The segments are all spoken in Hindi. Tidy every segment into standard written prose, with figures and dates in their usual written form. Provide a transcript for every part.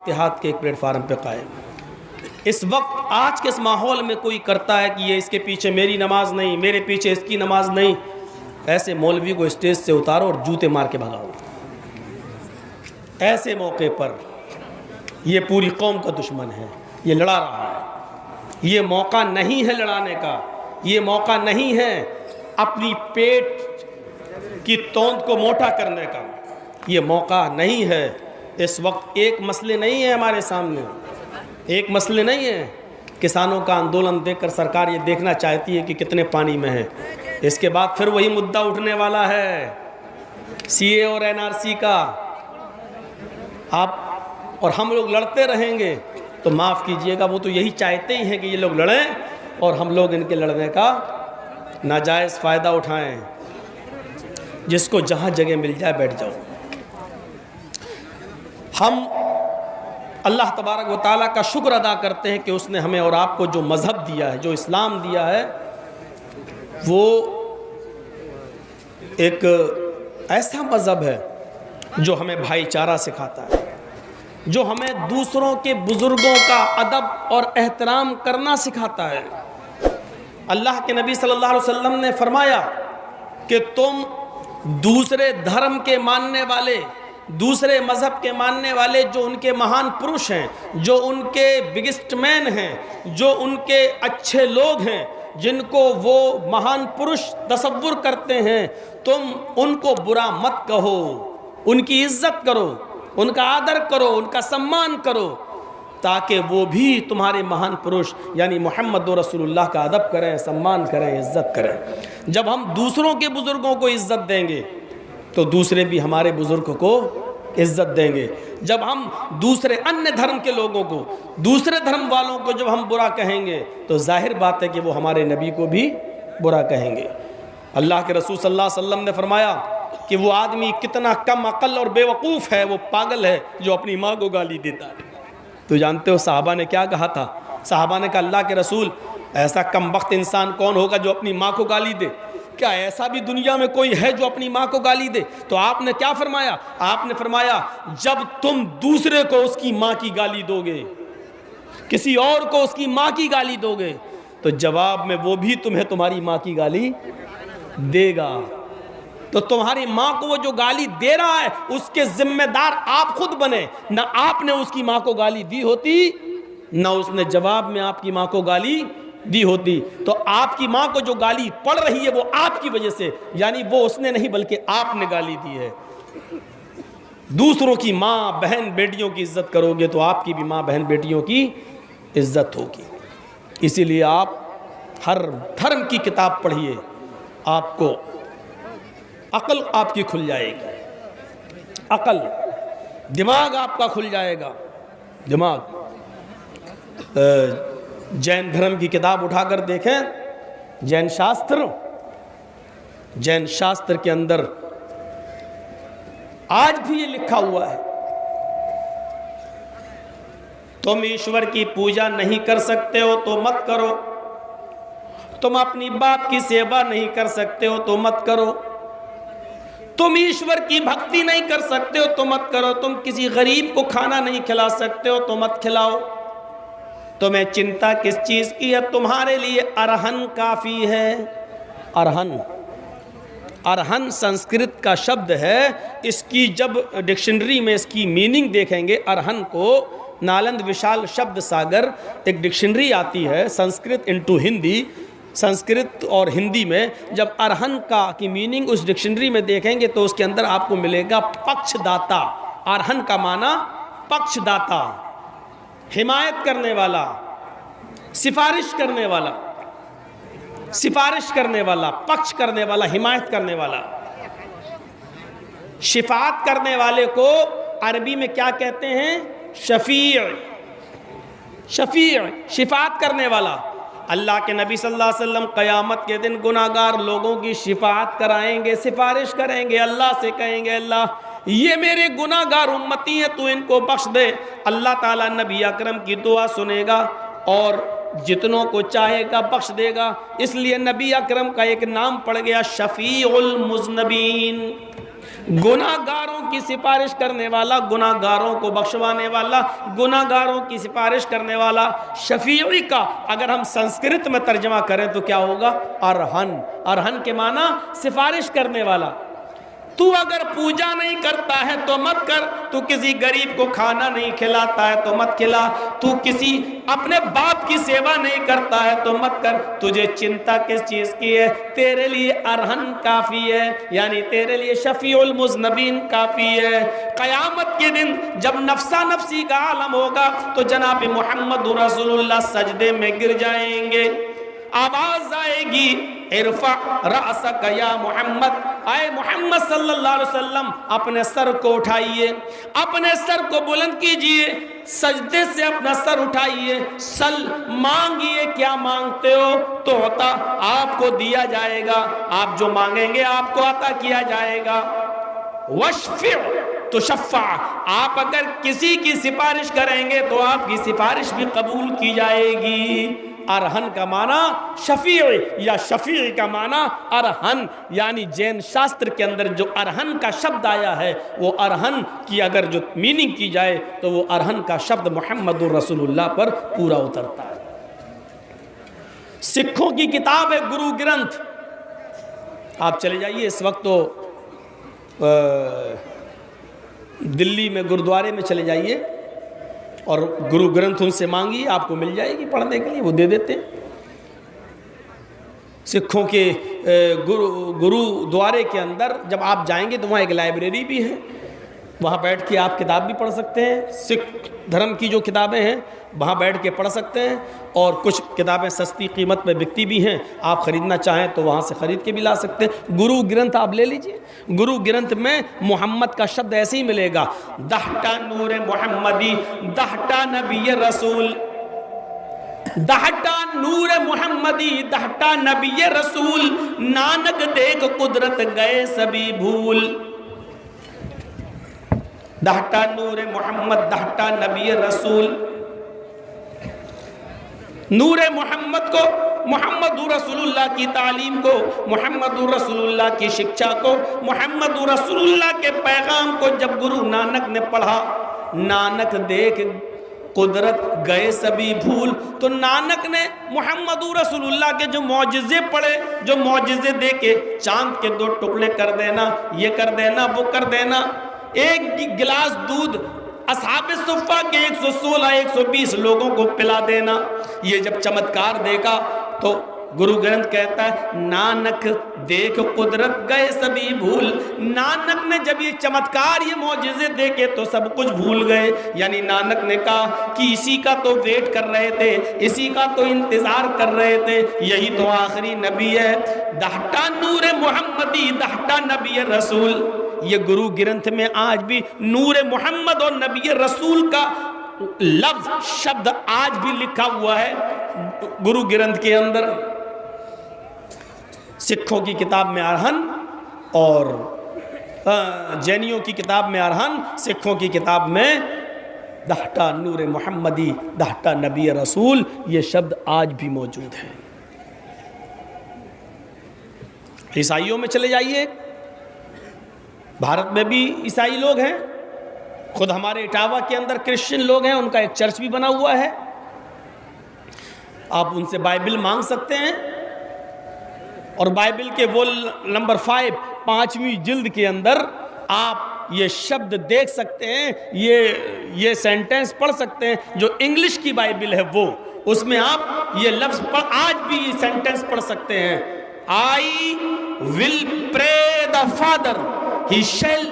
इत्तेहाद के एक प्लेटफार्म पे कायम। इस वक्त आज के इस माहौल में कोई करता है कि ये इसके पीछे मेरी नमाज नहीं, मेरे पीछे इसकी नमाज नहीं, ऐसे मौलवी को स्टेज से उतारो और जूते मार के भगाओ। ऐसे मौके पर ये पूरी कौम का दुश्मन है, ये लड़ा रहा है। ये मौका नहीं है लड़ाने का, ये मौका नहीं है अपनी पेट की तोंद को मोटा करने का, ये मौका नहीं है। इस वक्त एक मसले नहीं है हमारे सामने, एक मसले नहीं है। किसानों का आंदोलन देखकर सरकार ये देखना चाहती है कि कितने पानी में है। इसके बाद फिर वही मुद्दा उठने वाला है सीए और एनआरसी का। आप और हम लोग लड़ते रहेंगे तो माफ़ कीजिएगा, वो तो यही चाहते ही हैं कि ये लोग लड़ें और हम लोग इनके लड़ने का नाजायज़ फ़ायदा उठाएं। जिसको जहाँ जगह मिल जाए बैठ जाओ। हम अल्लाह तबारक व तआला का शुक्र अदा करते हैं कि उसने हमें और आपको जो मज़हब दिया है, जो इस्लाम दिया है, वो एक ऐसा मज़हब है जो हमें भाईचारा सिखाता है, जो हमें दूसरों के बुज़ुर्गों का अदब और एहतराम करना सिखाता है। अल्लाह के नबी सल्लल्लाहु अलैहि वसल्लम ने फरमाया कि तुम दूसरे धर्म के मानने वाले, दूसरे मज़हब के मानने वाले, जो उनके महान पुरुष हैं, जो उनके बिगेस्ट मैन हैं, जो उनके अच्छे लोग हैं, जिनको वो महान पुरुष तसव्वुर करते हैं, तुम उनको बुरा मत कहो, उनकी इज्जत करो, उनका आदर करो, उनका सम्मान करो, ताकि वो भी तुम्हारे महान पुरुष यानी मोहम्मद रसूलुल्लाह का अदब करें, सम्मान करें, इज्जत करें। जब हम दूसरों के बुज़ुर्गों को इज्जत देंगे तो दूसरे भी हमारे बुज़ुर्ग को इज्जत देंगे। जब हम दूसरे अन्य धर्म के लोगों को, दूसरे धर्म वालों को जब हम बुरा कहेंगे तो जाहिर बात है कि वो हमारे नबी को भी बुरा कहेंगे। अल्लाह के रसूल सल्लल्लाहु अलैहि वसल्लम ने फरमाया कि वो आदमी कितना कम अकल और बेवकूफ़ है, वो पागल है जो अपनी माँ को गाली देता है। तो जानते हो साहबा ने क्या कहा था? साहबा ने कहा अल्लाह के रसूल, ऐसा कम वक्त इंसान कौन होगा जो अपनी माँ को गाली दे? क्या ऐसा भी दुनिया में कोई है जो अपनी माँ को गाली दे? तो आपने क्या फरमाया? आपने फरमाया जब तुम दूसरे को उसकी माँ की गाली दोगे, किसी और को उसकी माँ की गाली दोगे, तो जवाब में वो भी तुम्हें तुम्हारी माँ की गाली देगा। तो तुम्हारी माँ को वो जो गाली दे रहा है उसके जिम्मेदार आप खुद बने। ना आपने उसकी माँ को गाली दी होती, ना उसने जवाब में आपकी माँ को गाली दी होती। तो आपकी माँ को जो गाली पड़ रही है वो आपकी वजह से, यानी वो उसने नहीं बल्कि आपने गाली दी है। दूसरों की माँ बहन बेटियों की इज्जत करोगे तो आपकी भी माँ बहन बेटियों की इज्जत होगी। इसीलिए आप हर धर्म की किताब पढ़िए, आपको अकल आपकी खुल जाएगी, अकल, दिमाग आपका खुल जाएगा। दिमाग, जैन धर्म की किताब उठाकर देखें, जैन शास्त्र, जैन शास्त्र के अंदर आज भी ये लिखा हुआ है, तुम ईश्वर की पूजा नहीं कर सकते हो तो मत करो, तुम अपनी बाप की सेवा नहीं कर सकते हो तो मत करो, तुम ईश्वर की भक्ति नहीं कर सकते हो तो मत करो, तुम किसी गरीब को खाना नहीं खिला सकते हो तो मत खिलाओ, तुम्हें चिंता किस चीज़ की है, तुम्हारे लिए अरहन काफ़ी है। अरहन, अरहन संस्कृत का शब्द है। इसकी जब डिक्शनरी में इसकी मीनिंग देखेंगे, अरहन को नालंद विशाल शब्द सागर एक डिक्शनरी आती है संस्कृत इनटू हिंदी, संस्कृत और हिंदी में जब अरहन का की मीनिंग उस डिक्शनरी में देखेंगे तो उसके अंदर आपको मिलेगा पक्षदाता। अरहन का माना पक्षदाता, हिमायत करने वाला, सिफारिश करने वाला, सिफारिश करने वाला, पक्ष करने वाला, हिमायत करने वाला। शिफात करने वाले को अरबी में क्या कहते हैं? शफीअ। शफीअ, शिफात करने वाला। अल्लाह के नबी सल्लल्लाहु अलैहि वसल्लम क़यामत के दिन गुनाहगार लोगों की शिफात कराएंगे, सिफारिश करेंगे, अल्लाह से कहेंगे अल्लाह ये मेरे गुनाहगार उम्मती हैं, तू इनको बख्श दे। अल्लाह ताला नबी अकरम की दुआ सुनेगा और जितनों को चाहेगा बख्श देगा। इसलिए नबी अकरम का एक नाम पड़ गया शफीउल मुज़नबीन। गुनाहगारों की सिफारिश करने वाला, गुनाहगारों को बख्शवाने वाला, गुनाहगारों की सिफारिश करने वाला, शफीई का अगर हम संस्कृत में तर्जमा करें तो क्या होगा? अरहन। अरहन के माना सिफारिश करने वाला। तू अगर पूजा नहीं करता है तो मत कर, तू किसी गरीब को खाना नहीं खिलाता है तो मत खिला, तू किसी अपने बाप की सेवा नहीं करता है तो मत कर, तुझे चिंता किस चीज की है? तेरे लिए अरहन काफी है, यानी तेरे लिए शफीउल मुज़नबीन काफी है। क़यामत के दिन जब नफ्सा नफ्सी का आलम होगा तो जनाब मोहम्मद रसूलुल्लाह सजदे में गिर जाएंगे, आवाज आएगी, इरफा रअसक या मोहम्मद, आए मोहम्मद सल्लल्लाहु अलैहि वसल्लम अपने सर को उठाइए, अपने सर को बुलंद कीजिए, सजदे से अपना सर उठाइए, सल मांगिए, क्या मांगते हो तो होता आपको दिया जाएगा, आप जो मांगेंगे आपको अता किया जाएगा। वशफि तो शफ़ा, आप अगर किसी की सिफारिश करेंगे तो आपकी सिफारिश भी कबूल की जाएगी। अरहन का माना शफी या शफी का माना अरहन, यानी जैन शास्त्र के अंदर जो अरहन का शब्द आया है वो अरहन की अगर जो मीनिंग की जाए तो वो अरहन का शब्द मोहम्मदुर रसूलुल्लाह पर पूरा उतरता है। सिखों की किताब है गुरु ग्रंथ, आप चले जाइए इस वक्त तो दिल्ली में गुरुद्वारे में चले जाइए और गुरु ग्रंथ उनसे मांगिए, आपको मिल जाएगी पढ़ने के लिए, वो दे देते हैं। सिखों के गुरुद्वारे के अंदर जब आप जाएंगे तो वहाँ एक लाइब्रेरी भी है, वहाँ बैठ के आप किताब भी पढ़ सकते हैं, सिख धर्म की जो किताबें हैं वहाँ बैठ के पढ़ सकते हैं, और कुछ किताबें सस्ती कीमत में बिकती भी हैं, आप ख़रीदना चाहें तो वहाँ से ख़रीद के भी ला सकते हैं। गुरु ग्रंथ आप ले लीजिए, गुरु ग्रंथ में मोहम्मद का शब्द ऐसे ही मिलेगा, दहटा नूर मोहम्मदी, दहटा नबी रसूल, दहटा नूर मोहम्मदी, दहटा नबी रसूल, नानक देख कुदरत गए सभी भूल। दहटा नूर मोहम्मद, दहटा नबी रसूल, नूर मोहम्मद को, मोहम्मद रसूलुल्लाह की तालीम को, मोहम्मद रसूलुल्लाह की शिक्षा को, मोहम्मद रसूलुल्लाह के पैगाम को जब गुरु नानक ने पढ़ा, नानक देख कुदरत गए सभी भूल, तो नानक ने मोहम्मद रसूलुल्लाह के जो मौजिज़े पढ़े, जो मौजिज़े दे के चांद के 2 टुकड़े कर देना, ये कर देना, वो कर देना, एक गिलास दूध असहाबे सुफ़ा के 116-120 लोगों को पिला देना, ये जब चमत्कार देखा तो गुरु ग्रंथ कहता है नानक देख कुदरत गए सभी भूल। नानक ने जब ये चमत्कार, ये मौजिज़े देखे तो सब कुछ भूल गए, यानी नानक ने कहा कि इसी का तो वेट कर रहे थे, इसी का तो इंतज़ार कर रहे थे, यही तो आखिरी नबी है। दहटा नूर मोहम्मदी, दहटा नबी रसूल, ये गुरु ग्रंथ में आज भी नूर मोहम्मद और नबी रसूल का लफ्ज शब्द आज भी लिखा हुआ है गुरु ग्रंथ के अंदर। सिखों की किताब में अरहन और जैनियों की किताब में अरहन, सिखों की किताब में दहटा नूर मोहम्मदी, दहटा नबी रसूल, ये शब्द आज भी मौजूद है। ईसाइयों में चले जाइए, भारत में भी ईसाई लोग हैं, खुद हमारे इटावा के अंदर क्रिश्चियन लोग हैं, उनका एक चर्च भी बना हुआ है, आप उनसे बाइबल मांग सकते हैं, और बाइबल के वो नंबर 5 5वीं जिल्द के अंदर आप ये शब्द देख सकते हैं, ये सेंटेंस पढ़ सकते हैं, जो इंग्लिश की बाइबल है वो, उसमें आप ये लफ्ज पढ़, आज भी ये सेंटेंस पढ़ सकते हैं, I will pray the father, he shall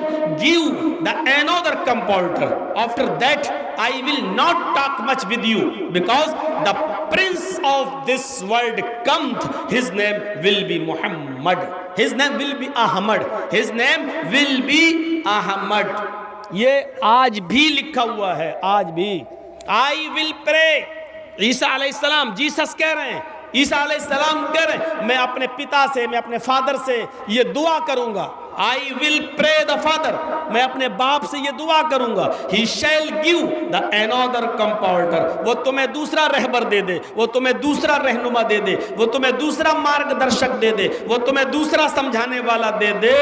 give the another comforter, after that I will not talk much with you, because the prince of this world cometh, his name will be Muhammad, his name will be Ahmad, his name will be Ahmad। ये आज भी लिखा हुआ है, आज भी। I will pray, ईसा अलैहिस्सलाम, जीसस कह रहे हैं, ईसा अलैहिस्सलाम कह रहे हैं, मैं अपने पिता से, मैं अपने फादर से ये दुआ करूंगा, I will pray the father, मैं अपने बाप से ये दुआ करूंगा, he shall give the another compounder, वो तुम्हें दूसरा रहबर दे दे, वो तुम्हें दूसरा रहनुमा दे दे, वो तुम्हें दूसरा मार्गदर्शक दे दे, वो तुम्हें दूसरा समझाने वाला दे दे,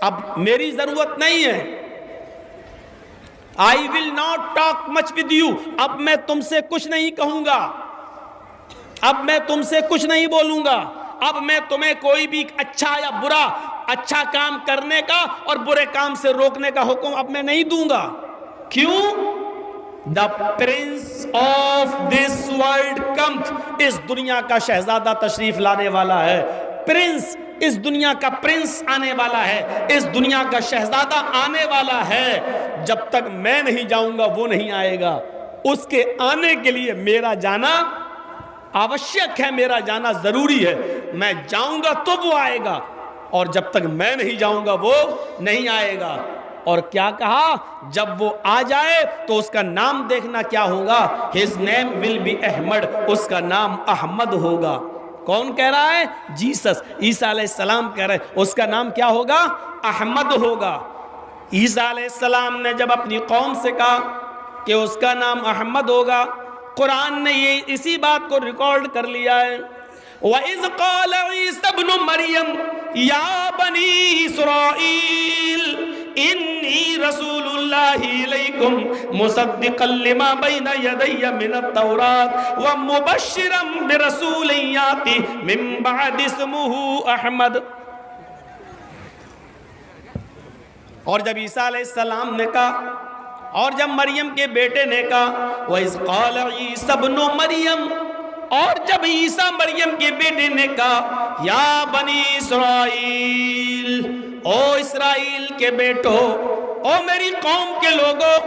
अब मेरी जरूरत नहीं है। I will not talk much with you, अब मैं तुमसे कुछ नहीं कहूंगा, अब मैं तुमसे कुछ नहीं बोलूंगा, अब मैं तुम्हें कोई भी अच्छा या बुरा, अच्छा काम करने का और बुरे काम से रोकने का हुक्म अब मैं नहीं दूंगा। क्यों? The Prince of this world comes, इस दुनिया का शहजादा तशरीफ लाने वाला है। प्रिंस, इस दुनिया का प्रिंस आने वाला है, इस दुनिया का शहजादा आने वाला है। जब तक मैं नहीं जाऊंगा वो नहीं आएगा। उसके आने के लिए मेरा जाना आवश्यक है, मेरा जाना जरूरी है। मैं जाऊंगा तो वो आएगा, और जब तक मैं नहीं जाऊंगा वो नहीं आएगा। और क्या कहा? जब वो आ जाए तो उसका नाम देखना क्या होगा? His name will be Ahmed, उसका नाम अहमद होगा। कौन कह रहा है? जीसस, ईसा अलैहिस्सलाम कह रहे हैं, उसका नाम क्या होगा? अहमद होगा। ईसा अलैहिस्सलाम ने जब अपनी कौम से कहा कि उसका नाम अहमद होगा, कुरान ने ये इसी बात को रिकॉर्ड कर लिया है। वइज़ क़ाल ईसा इब्नु मरियम या बनी इस्राईल इन्नी रसूलुल्लाहि इलैकुम मुसद्दिक़न लिमा बैना यदैया मिनत तौरात व मुबश्शिरन बिरसूलिन याति मिन बअदि इस्मुहु अहमद। और जब ईसा अलैहिस्सलाम ने कहा, और जब मरियम के बेटे ने कहा, वइज़ क़ाल ईसा इब्नु मरियम, और जब ईसा मरियम के बेटे ने कहा, या बनी इस्राईल, ओ इस्राइल के बेटो, ओ मेरी कौम के लोगों,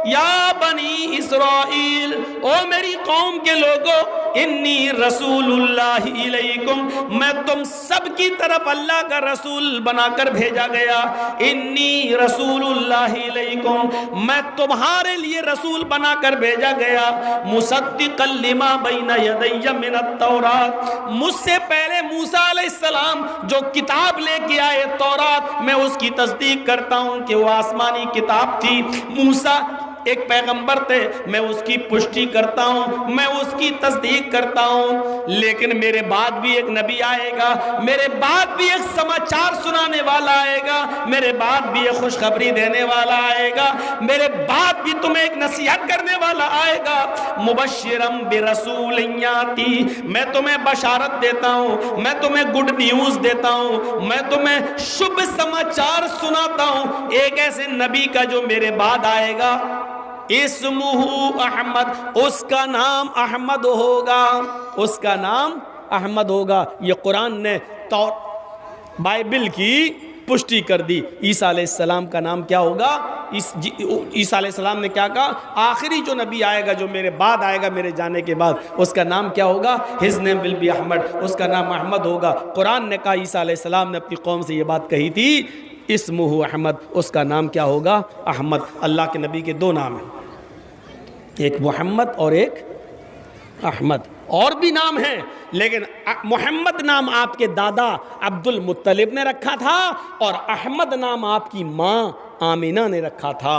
या बनी इस्राईल, ओ मेरी कौम के लोगों, इन्नी रसूलुल्लाहि इलैकुम, मैं तुम सब की तरफ अल्लाह का रसूल बनाकर भेजा गया। इन्नी रसूलुल्लाहि इलैकुम, मैं तुम्हारे लिए रसूल बनाकर भेजा गया। मुसद्दिक़न लिमा बैना यदैया मिनत तौरात, मुझसे पहले मूसा अलैहिस्सलाम जो किताब लेके आए तौरात, मैं उसकी तस्दीक करता हूँ कि वो आसमानी किताब थी। मूसा एक पैगंबर थे, मैं उसकी पुष्टि करता हूँ, मैं उसकी तस्दीक करता हूँ। लेकिन मेरे बाद भी एक नबी आएगा, मेरे बाद भी एक समाचार सुनाने वाला आएगा, मेरे बाद भी एक खुशखबरी देने वाला आएगा, मेरे बाद भी तुम्हें एक नसीहत करने वाला आएगा। मुबश्शिरम बिरसूलिन याती, मैं तुम्हें बशारत देता हूँ, मैं तुम्हें गुड न्यूज़ देता हूँ, मैं तुम्हें शुभ समाचार सुनाता हूँ। एक ऐसे नबी का जो मेरे बाद आएगा, इस्मुहु अहमद, उसका नाम अहमद होगा, उसका नाम अहमद होगा। ये कुरान ने तो बाइबल की पुष्टि कर दी। ईसा अलैहिस्सलाम का नाम क्या होगा? ईसा अलैहिस्सलाम ने क्या कहा? आखिरी जो नबी आएगा, जो मेरे बाद आएगा, मेरे जाने के बाद, उसका नाम क्या होगा? His name will be Ahmed, उसका नाम अहमद होगा। कुरान ने कहा, ईसा अलैहिस्सलाम ने अपनी कौम से ये बात कही थी, इस्मुहु अहमद, उसका नाम क्या होगा? अहमद। अल्लाह के नबी के दो नाम हैं, एक मोहम्मद और एक अहमद। और भी नाम हैं, लेकिन मोहम्मद नाम आपके दादा अब्दुल मुत्तलिब ने रखा था और अहमद नाम आपकी माँ आमिना ने रखा था।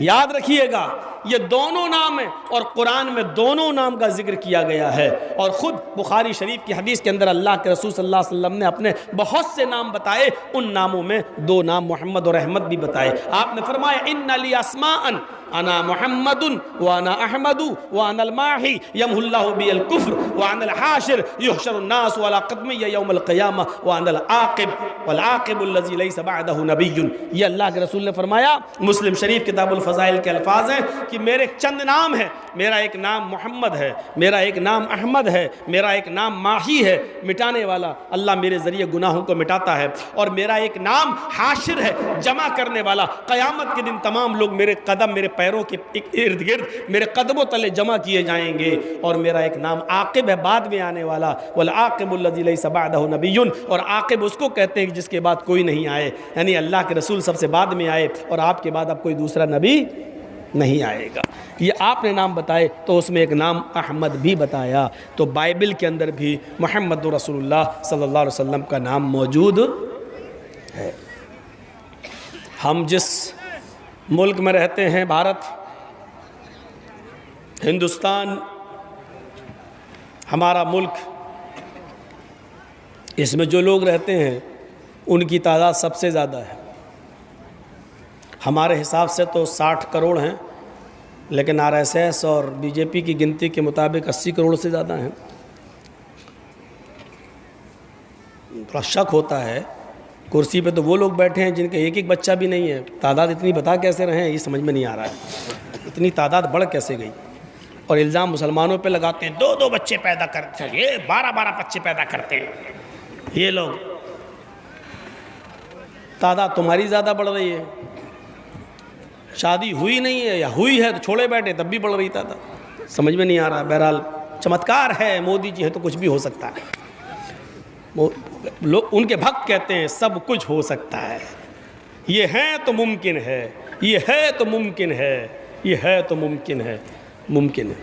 याद रखिएगा, ये दोनों नाम हैं और कुरान में दोनों नाम का जिक्र किया गया है। और ख़ुद बुखारी शरीफ की हदीस के अंदर अल्लाह के रसूल सल्लल्लाहु अलैहि वसल्लम ने अपने बहुत से नाम बताए, उन नामों में दो नाम मोहम्मद और अहमद भी बताए। आपने फरमाया, इन्ना ली अस्माअन अना मुहम्मदुन व अना अहमदु व अनल माही यमहुल्लाहु बिल कुफ्र व अनल हाशिर युहशरुन नास अला क़दमी यौमल क़ियामा व अनल आक़िब वल आक़िबुल लज़ी लैसा बअदहु नबिय्युन। ये अल्लाह के रसूल ने फरमाया। मुस्लिम शरीफ किताबुल फ़ज़ाइल के अल्फाज हैं कि मेरे चंद नाम हैं, मेरा एक नाम मोहम्मद है, मेरा एक नाम अहमद है, मेरा एक नाम माही है, मिटाने वाला, अल्लाह मेरे ज़रिए गुनाहों को मिटाता है, और मेरा एक नाम हाशिर है, जमा करने वाला। क़यामत के दिन तमाम लोग मेरे कदम, मेरे पैरों के इर्द गिर्द, मेरे कदमों तले जमा किए जाएंगे। और मेरा एक नाम आकिब है, बाद में आने वाला, वल आकिबुल लज़ी लैसा बअदहु नबिय्युन, और आकिब उसको कहते हैं जिसके बाद कोई नहीं आए, यानी अल्लाह के रसूल सबसे बाद में आए और आपके बाद अब कोई दूसरा नबी नहीं आएगा। ये आपने नाम बताए तो उसमें एक नाम अहमद भी बताया। तो बाइबल के अंदर भी मुहम्मद रसूलुल्लाह सल्लल्लाहु अलैहि वसल्लम का नाम मौजूद है। हम जिस मुल्क में रहते हैं, भारत, हिंदुस्तान हमारा मुल्क, इसमें जो लोग रहते हैं उनकी तादाद सबसे ज़्यादा है। हमारे हिसाब से तो 60 करोड़ हैं, लेकिन आरएसएस और बीजेपी की गिनती के मुताबिक 80 करोड़ से ज़्यादा हैं। थोड़ा शक होता है, कुर्सी पे तो वो लोग बैठे हैं जिनके एक एक बच्चा भी नहीं है। तादाद इतनी बता कैसे रहे हैं, ये समझ में नहीं आ रहा है। इतनी तादाद बढ़ कैसे गई? और इल्ज़ाम मुसलमानों पे लगाते हैं, 2-2 बच्चे पैदा करते हैं, ये 12-12 बच्चे पैदा करते हैं ये लोग। तादाद तुम्हारी ज़्यादा बढ़ रही है। शादी हुई नहीं है या हुई है तो छोड़े बैठे, तब भी बढ़ रही तादाद। समझ में नहीं आ रहा। बहरहाल चमत्कार है, मोदी जी हैं तो कुछ भी हो सकता है। लोग उनके भक्त कहते हैं सब कुछ हो सकता है, ये है तो मुमकिन है, ये है तो मुमकिन है, ये है तो मुमकिन है, मुमकिन है।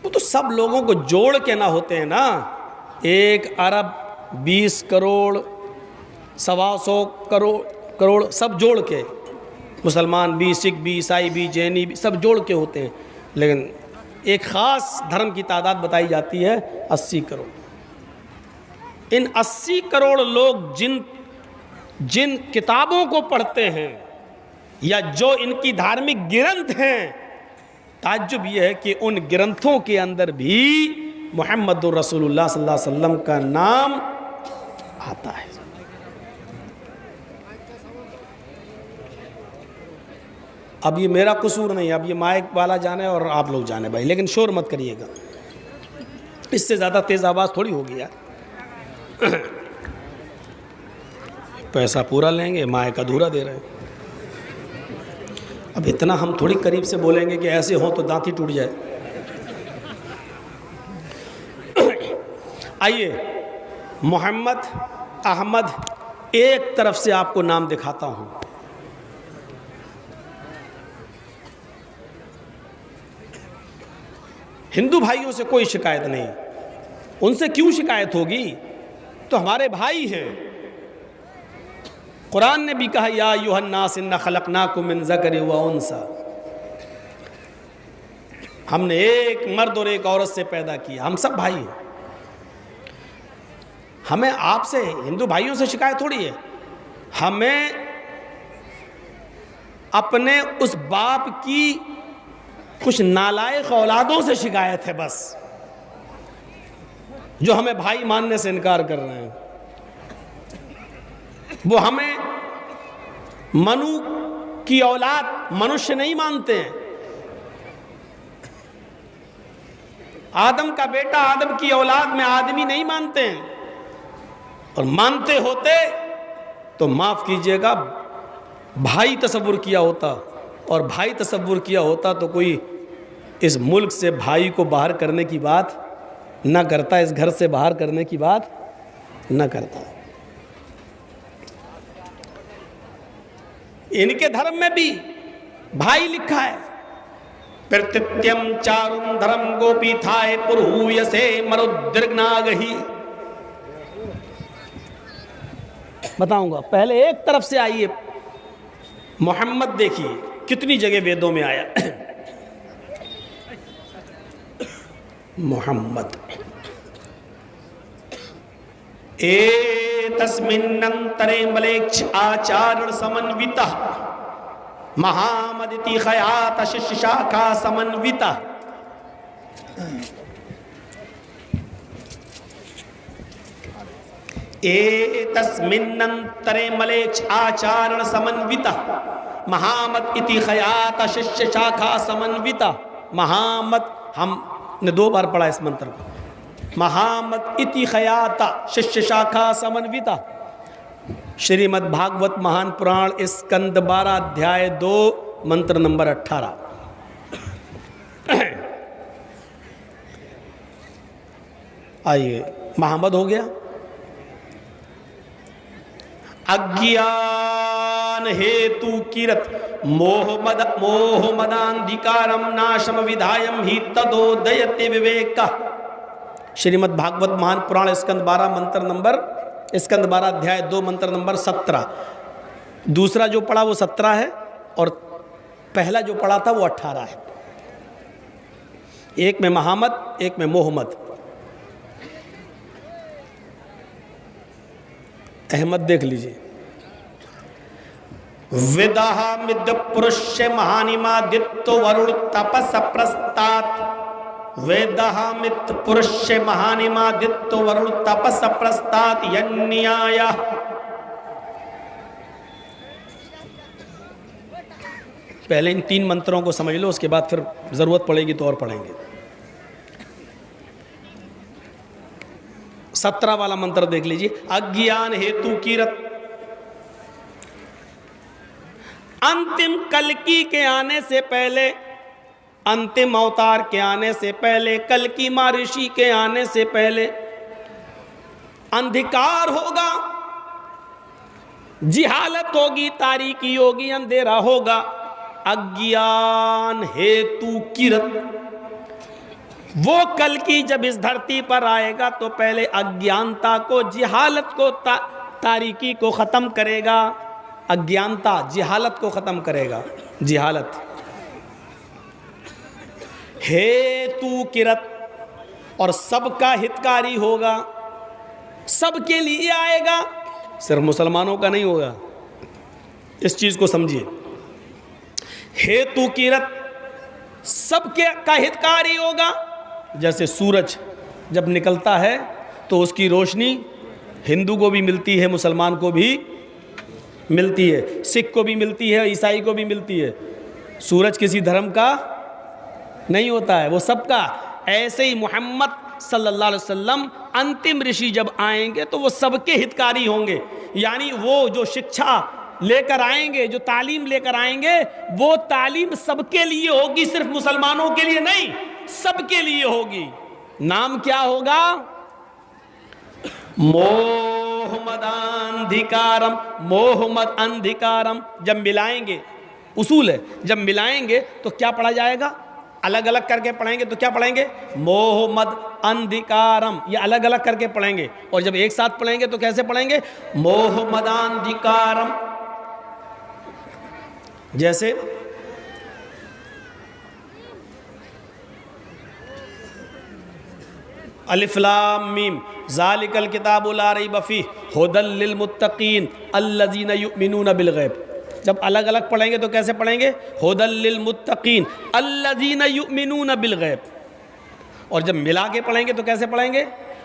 वो तो सब लोगों को जोड़ के ना होते हैं ना। 1 अरब 20 करोड़ 125 करोड़ सब जोड़ के, मुसलमान भी, सिख भी, ईसाई भी, जैनी भी, सब जोड़ के होते हैं। लेकिन एक ख़ास धर्म की तादाद बताई जाती है 80 करोड़। इन 80 करोड़ लोग जिन किताबों को पढ़ते हैं या जो इनकी धार्मिक ग्रंथ हैं, ताज्जुब यह है कि उन ग्रंथों के अंदर भी मुहम्मदुर रसूलुल्लाह सल्लल्लाहु अलैहि वसल्लम का नाम आता है। अब ये मेरा कसूर नहीं है, अब ये माइक वाला जाने और आप लोग जाने भाई, लेकिन शोर मत करिएगा, इससे ज़्यादा तेज़ आवाज़ थोड़ी होगी यार। पैसा पूरा लेंगे, माइक अधूरा दे रहे हैं। अब इतना हम थोड़ी करीब से बोलेंगे कि ऐसे हो तो दांत ही टूट जाए। आइए मोहम्मद अहमद एक तरफ से आपको नाम दिखाता हूं। हिंदू भाइयों से कोई शिकायत नहीं, उनसे क्यों शिकायत होगी, तो हमारे भाई हैं। कुरान ने भी कहा या अय्युहन्नास इन्ना खलक़नाकुम मिन ज़करिन व उन्सा, हमने एक मर्द और एक औरत से पैदा किया, हम सब भाई हैं। हमें आपसे हिंदू भाइयों से शिकायत थोड़ी है, हमें अपने उस बाप की कुछ नालायक औलादों से शिकायत है बस, जो हमें भाई मानने से इनकार कर रहे हैं। वो हमें मनु की औलाद मनुष्य नहीं मानते हैं। आदम का बेटा आदम की औलाद में आदमी नहीं मानते हैं, और मानते होते तो माफ कीजिएगा भाई तसव्वुर किया होता, और भाई तसव्वुर किया होता तो कोई इस मुल्क से भाई को बाहर करने की बात ना करता, इस घर से बाहर करने की बात ना करता। इनके धर्म में भी भाई लिखा है, प्रत्यत्यम चारुम धर्म गोपी थाए पुरहूयसे मरुद्रग्नागही। बताऊंगा, पहले एक तरफ से आइए। मोहम्मद देखिए कितनी जगह वेदों में आया मोहम्मद। तस्मिन्नंतरे मलेक्ष आचारण समन्विता महामदिति खयात शिष्य शाखा समन्विता। तस्मिन्नंतरे मलेक्ष आचारण समन्विता महामद इति खयात शिष्य शाखा समन्विता। महामद हमने 2 बार पढ़ा इस मंत्र को। महामद इति खयाता शिष्य शाखा समन्विता। श्रीमद् भागवत महान पुराण स्कंद 12 अध्याय 2 मंत्र नंबर 18। आइए, महामद हो गया। अज्ञान हेतु किरत मोह मदांधिकारम नाशम विधायम ही तदोदयते विवेक। श्रीमद् भागवत महान पुराण स्कंद 12 मंत्र नंबर स्कंद 12 अध्याय 2 मंत्र नंबर 17। दूसरा जो पढ़ा वो 17 है और पहला जो पढ़ा था वो 18 है। एक में महामद, एक में मोहम्मद। अहमद देख लीजिए। विदहामिद पुरुष महानिमादित्य वरुण तपस प्रस्तात, वेदहामित पुरुष महानिमादित्य वरुण तपस प्रस्तात यन्याय। पहले इन 3 मंत्रों को समझ लो, उसके बाद फिर जरूरत पड़ेगी तो और पढ़ेंगे। 17 वाला मंत्र देख लीजिए। अज्ञान हेतु कीरत, अंतिम कल्कि के आने से पहले, अंतिम अवतार के आने से पहले, कल्कि महर्षि के आने से पहले अंधकार होगा, जिहालत होगी, तारीकी होगी, अंधेरा होगा। अज्ञान हेतु किरत, वो कल्कि जब इस धरती पर आएगा तो पहले अज्ञानता को, जिहालत को, तारीकी को खत्म करेगा। अज्ञानता जिहालत को खत्म करेगा, जिहालत। हेतु किरत, और सबका हितकारी होगा, सबके लिए आएगा, सिर्फ मुसलमानों का नहीं होगा। इस चीज को समझिए। हेतु किरत, सबके का हितकारी होगा। जैसे सूरज जब निकलता है तो उसकी रोशनी हिंदू को भी मिलती है, मुसलमान को भी मिलती है, सिख को भी मिलती है, ईसाई को भी मिलती है। सूरज किसी धर्म का नहीं होता है, वो सबका। ऐसे ही मोहम्मद सल्लल्लाहु अलैहि वसल्लम अंतिम ऋषि जब आएंगे तो वो सबके हितकारी होंगे। यानी वो जो शिक्षा लेकर आएंगे, जो तालीम लेकर आएंगे, वो तालीम सबके लिए होगी, सिर्फ मुसलमानों के लिए नहीं, सबके लिए होगी। नाम क्या होगा? मोहमदांधिकारम, मोहम्मद अंधिकारम। जब मिलाएंगे, उसूल है, जब मिलाएंगे तो क्या पढ़ा जाएगा? अलग अलग करके पढ़ेंगे तो क्या पढ़ेंगे? मोहम्मद अंधिकारम, ये अलग अलग करके पढ़ेंगे। और जब एक साथ पढ़ेंगे तो कैसे पढ़ेंगे? मोहम्मदांधिकारम। जैसे अलिफ लाम मीम ज़ालिकल किताबु ला रैब फीह हुदल लिल मुत्तकीन अल्लज़ीना युमिनूना बिल गैब। जब अलग अलग पढ़ेंगे तो कैसे पढ़ेंगे? हुदल लिल मुत्तकीन अल्लज़ीना युमिनूना बिल गैब। और जब मिला के पढ़ेंगे तो कैसे पढ़ेंगे?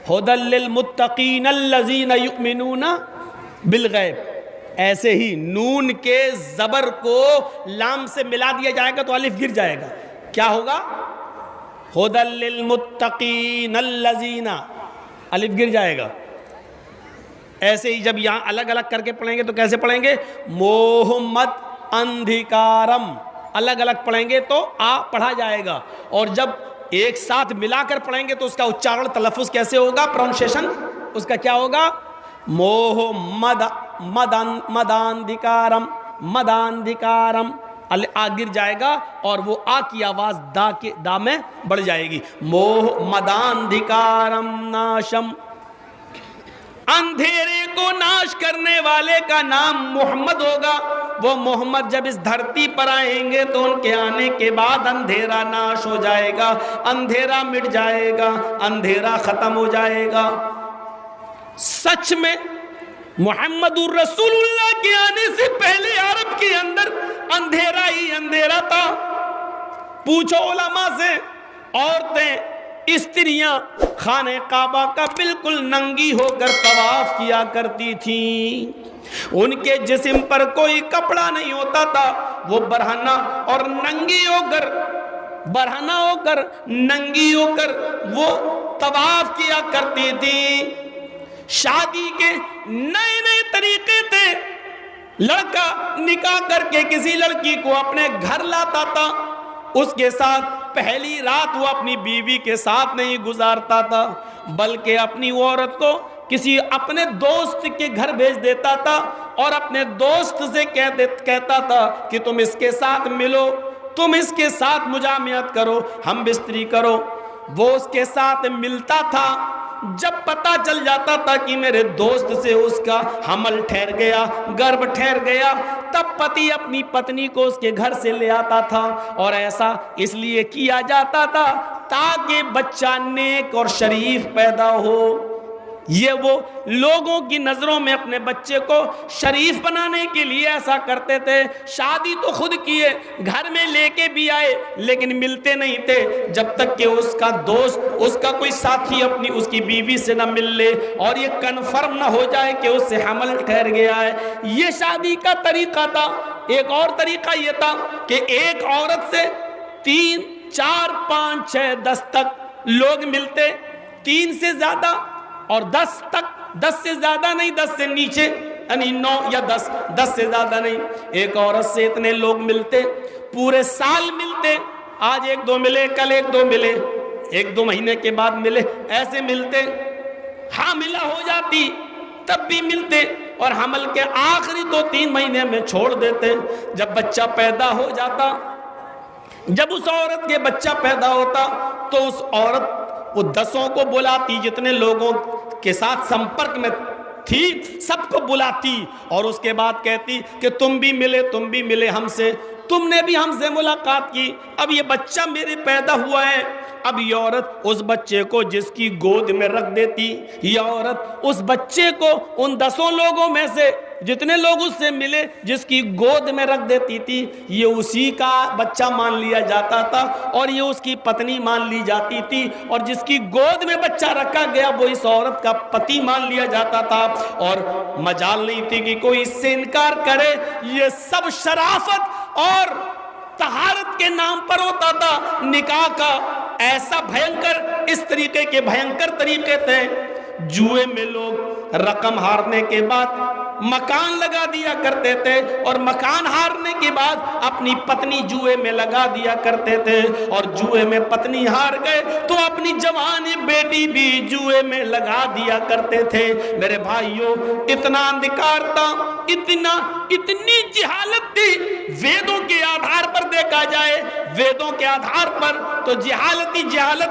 हुदल लिल मुत्तकीन अल्लज़ीना युमिनूना बिल गैब। ऐसे ही नून के ज़बर को लाम से मिला दिया जाएगा तो अलिफ गिर जाएगा, क्या होगा? हुदल लिल मुत्तकीन अल्लज़ीना, अलिफ गिर जाएगा। ऐसे ही जब यहाँ अलग अलग करके पढ़ेंगे तो कैसे पढ़ेंगे? मोहम्मद अंधिकारम। अलग अलग पढ़ेंगे तो आ पढ़ा जाएगा। और जब एक साथ मिलाकर पढ़ेंगे तो उसका उच्चारण, तलफ़ुज़ कैसे होगा? प्रोनाउंसिएशन उसका क्या होगा? मोहम्मद मदांधिकारम, मदांधिकारम। आ गिर जाएगा और वो आ की आवाज दा के दा में बढ़ जाएगी। मोह मदांधिकारम नाशम, अंधेरे को नाश करने वाले का नाम मोहम्मद होगा। वो मोहम्मद जब इस धरती पर आएंगे तो उनके आने के बाद अंधेरा नाश हो जाएगा, अंधेरा मिट जाएगा, अंधेरा खत्म हो जाएगा। सच में मुहम्मदुर रसूलुल्लाह के आने से पहले अरब के अंदर अंधेरा ही अंधेरा था। पूछो उलमा से, औरतें, स्त्रियां खाने काबा का बिल्कुल नंगी होकर तवाफ किया करती थी। उनके जिस्म पर कोई कपड़ा नहीं होता था, वो बरहना और नंगी होकर, बरहना होकर नंगी होकर वो तवाफ किया करती थी। शादी के नए नए तरीके थे। लड़का निकाह करके किसी लड़की को अपने घर लाता था, उसके साथ पहली रात वो अपनी बीवी के साथ नहीं गुजारता था, बल्कि अपनी औरत को किसी अपने दोस्त के घर भेज देता था और अपने दोस्त से कहता था कि तुम इसके साथ मिलो, तुम इसके साथ मुजामियत करो, हम बिस्तरी करो। वो उसके साथ मिलता था। जब पता चल जाता था कि मेरे दोस्त से उसका हमल ठहर गया, गर्भ ठहर गया, तब पति अपनी पत्नी को उसके घर से ले आता था। और ऐसा इसलिए किया जाता था ताकि बच्चा नेक और शरीफ पैदा हो। ये वो लोगों की नज़रों में अपने बच्चे को शरीफ बनाने के लिए ऐसा करते थे। शादी तो खुद किए, घर में लेके भी आए, लेकिन मिलते नहीं थे जब तक कि उसका दोस्त, उसका कोई साथी अपनी उसकी बीवी से ना मिल ले और ये कन्फर्म ना हो जाए कि उससे हमल ठहर गया है। ये शादी का तरीका था। एक और तरीका ये था कि एक औरत से 3, 4, 5, 6, 10 तक लोग मिलते, 3 से ज़्यादा और 10 तक, 10 से ज़्यादा नहीं, 10 से नीचे, यानी 9 या 10, 10 से ज़्यादा नहीं। एक औरत से इतने लोग मिलते, पूरे साल मिलते। आज 1-2 मिले, कल 1-2 मिले, 1-2 महीने के बाद मिले, ऐसे मिलते। हामिला हो जाती तब भी मिलते और हमल के आखिरी 2-3 महीने में छोड़ देते। जब बच्चा पैदा हो जाता, जब उस औरत के बच्चा पैदा होता तो उस औरत वो 10 को बुलाती, जितने लोगों के साथ संपर्क में थी सबको बुलाती और उसके बाद कहती कि तुम भी मिले हमसे, तुमने भी हमसे मुलाकात की, अब ये बच्चा मेरे पैदा हुआ है। अब ये औरत उस बच्चे को जिसकी गोद में रख देती, ये औरत उस बच्चे को उन 10 लोगों में से जितने लोग उससे मिले जिसकी गोद में रख देती थी, ये उसी का बच्चा मान लिया जाता था और ये उसकी पत्नी मान ली जाती थी, और जिसकी गोद में बच्चा रखा गया वो इस औरत का पति मान लिया जाता था। और मजाल नहीं थी कि कोई इससे इनकार करे। ये सब शराफत और तहारत के नाम पर होता था। निकाह का ऐसा भयंकर, इस तरीके के भयंकर तरीके थे। जुए में लोग रकम हारने के बाद मकान लगा दिया करते थे और मकान हारने के बाद अपनी पत्नी जुए में लगा दिया करते थे, और जुए में पत्नी हार गए तो अपनी जवान बेटी भी जुए में लगा दिया करते थे। मेरे भाइयों, इतना अंधकार था, इतनी जिहालत थी। वेदों के आधार पर देखा जाए, वेदों के आधार पर तो जिहालत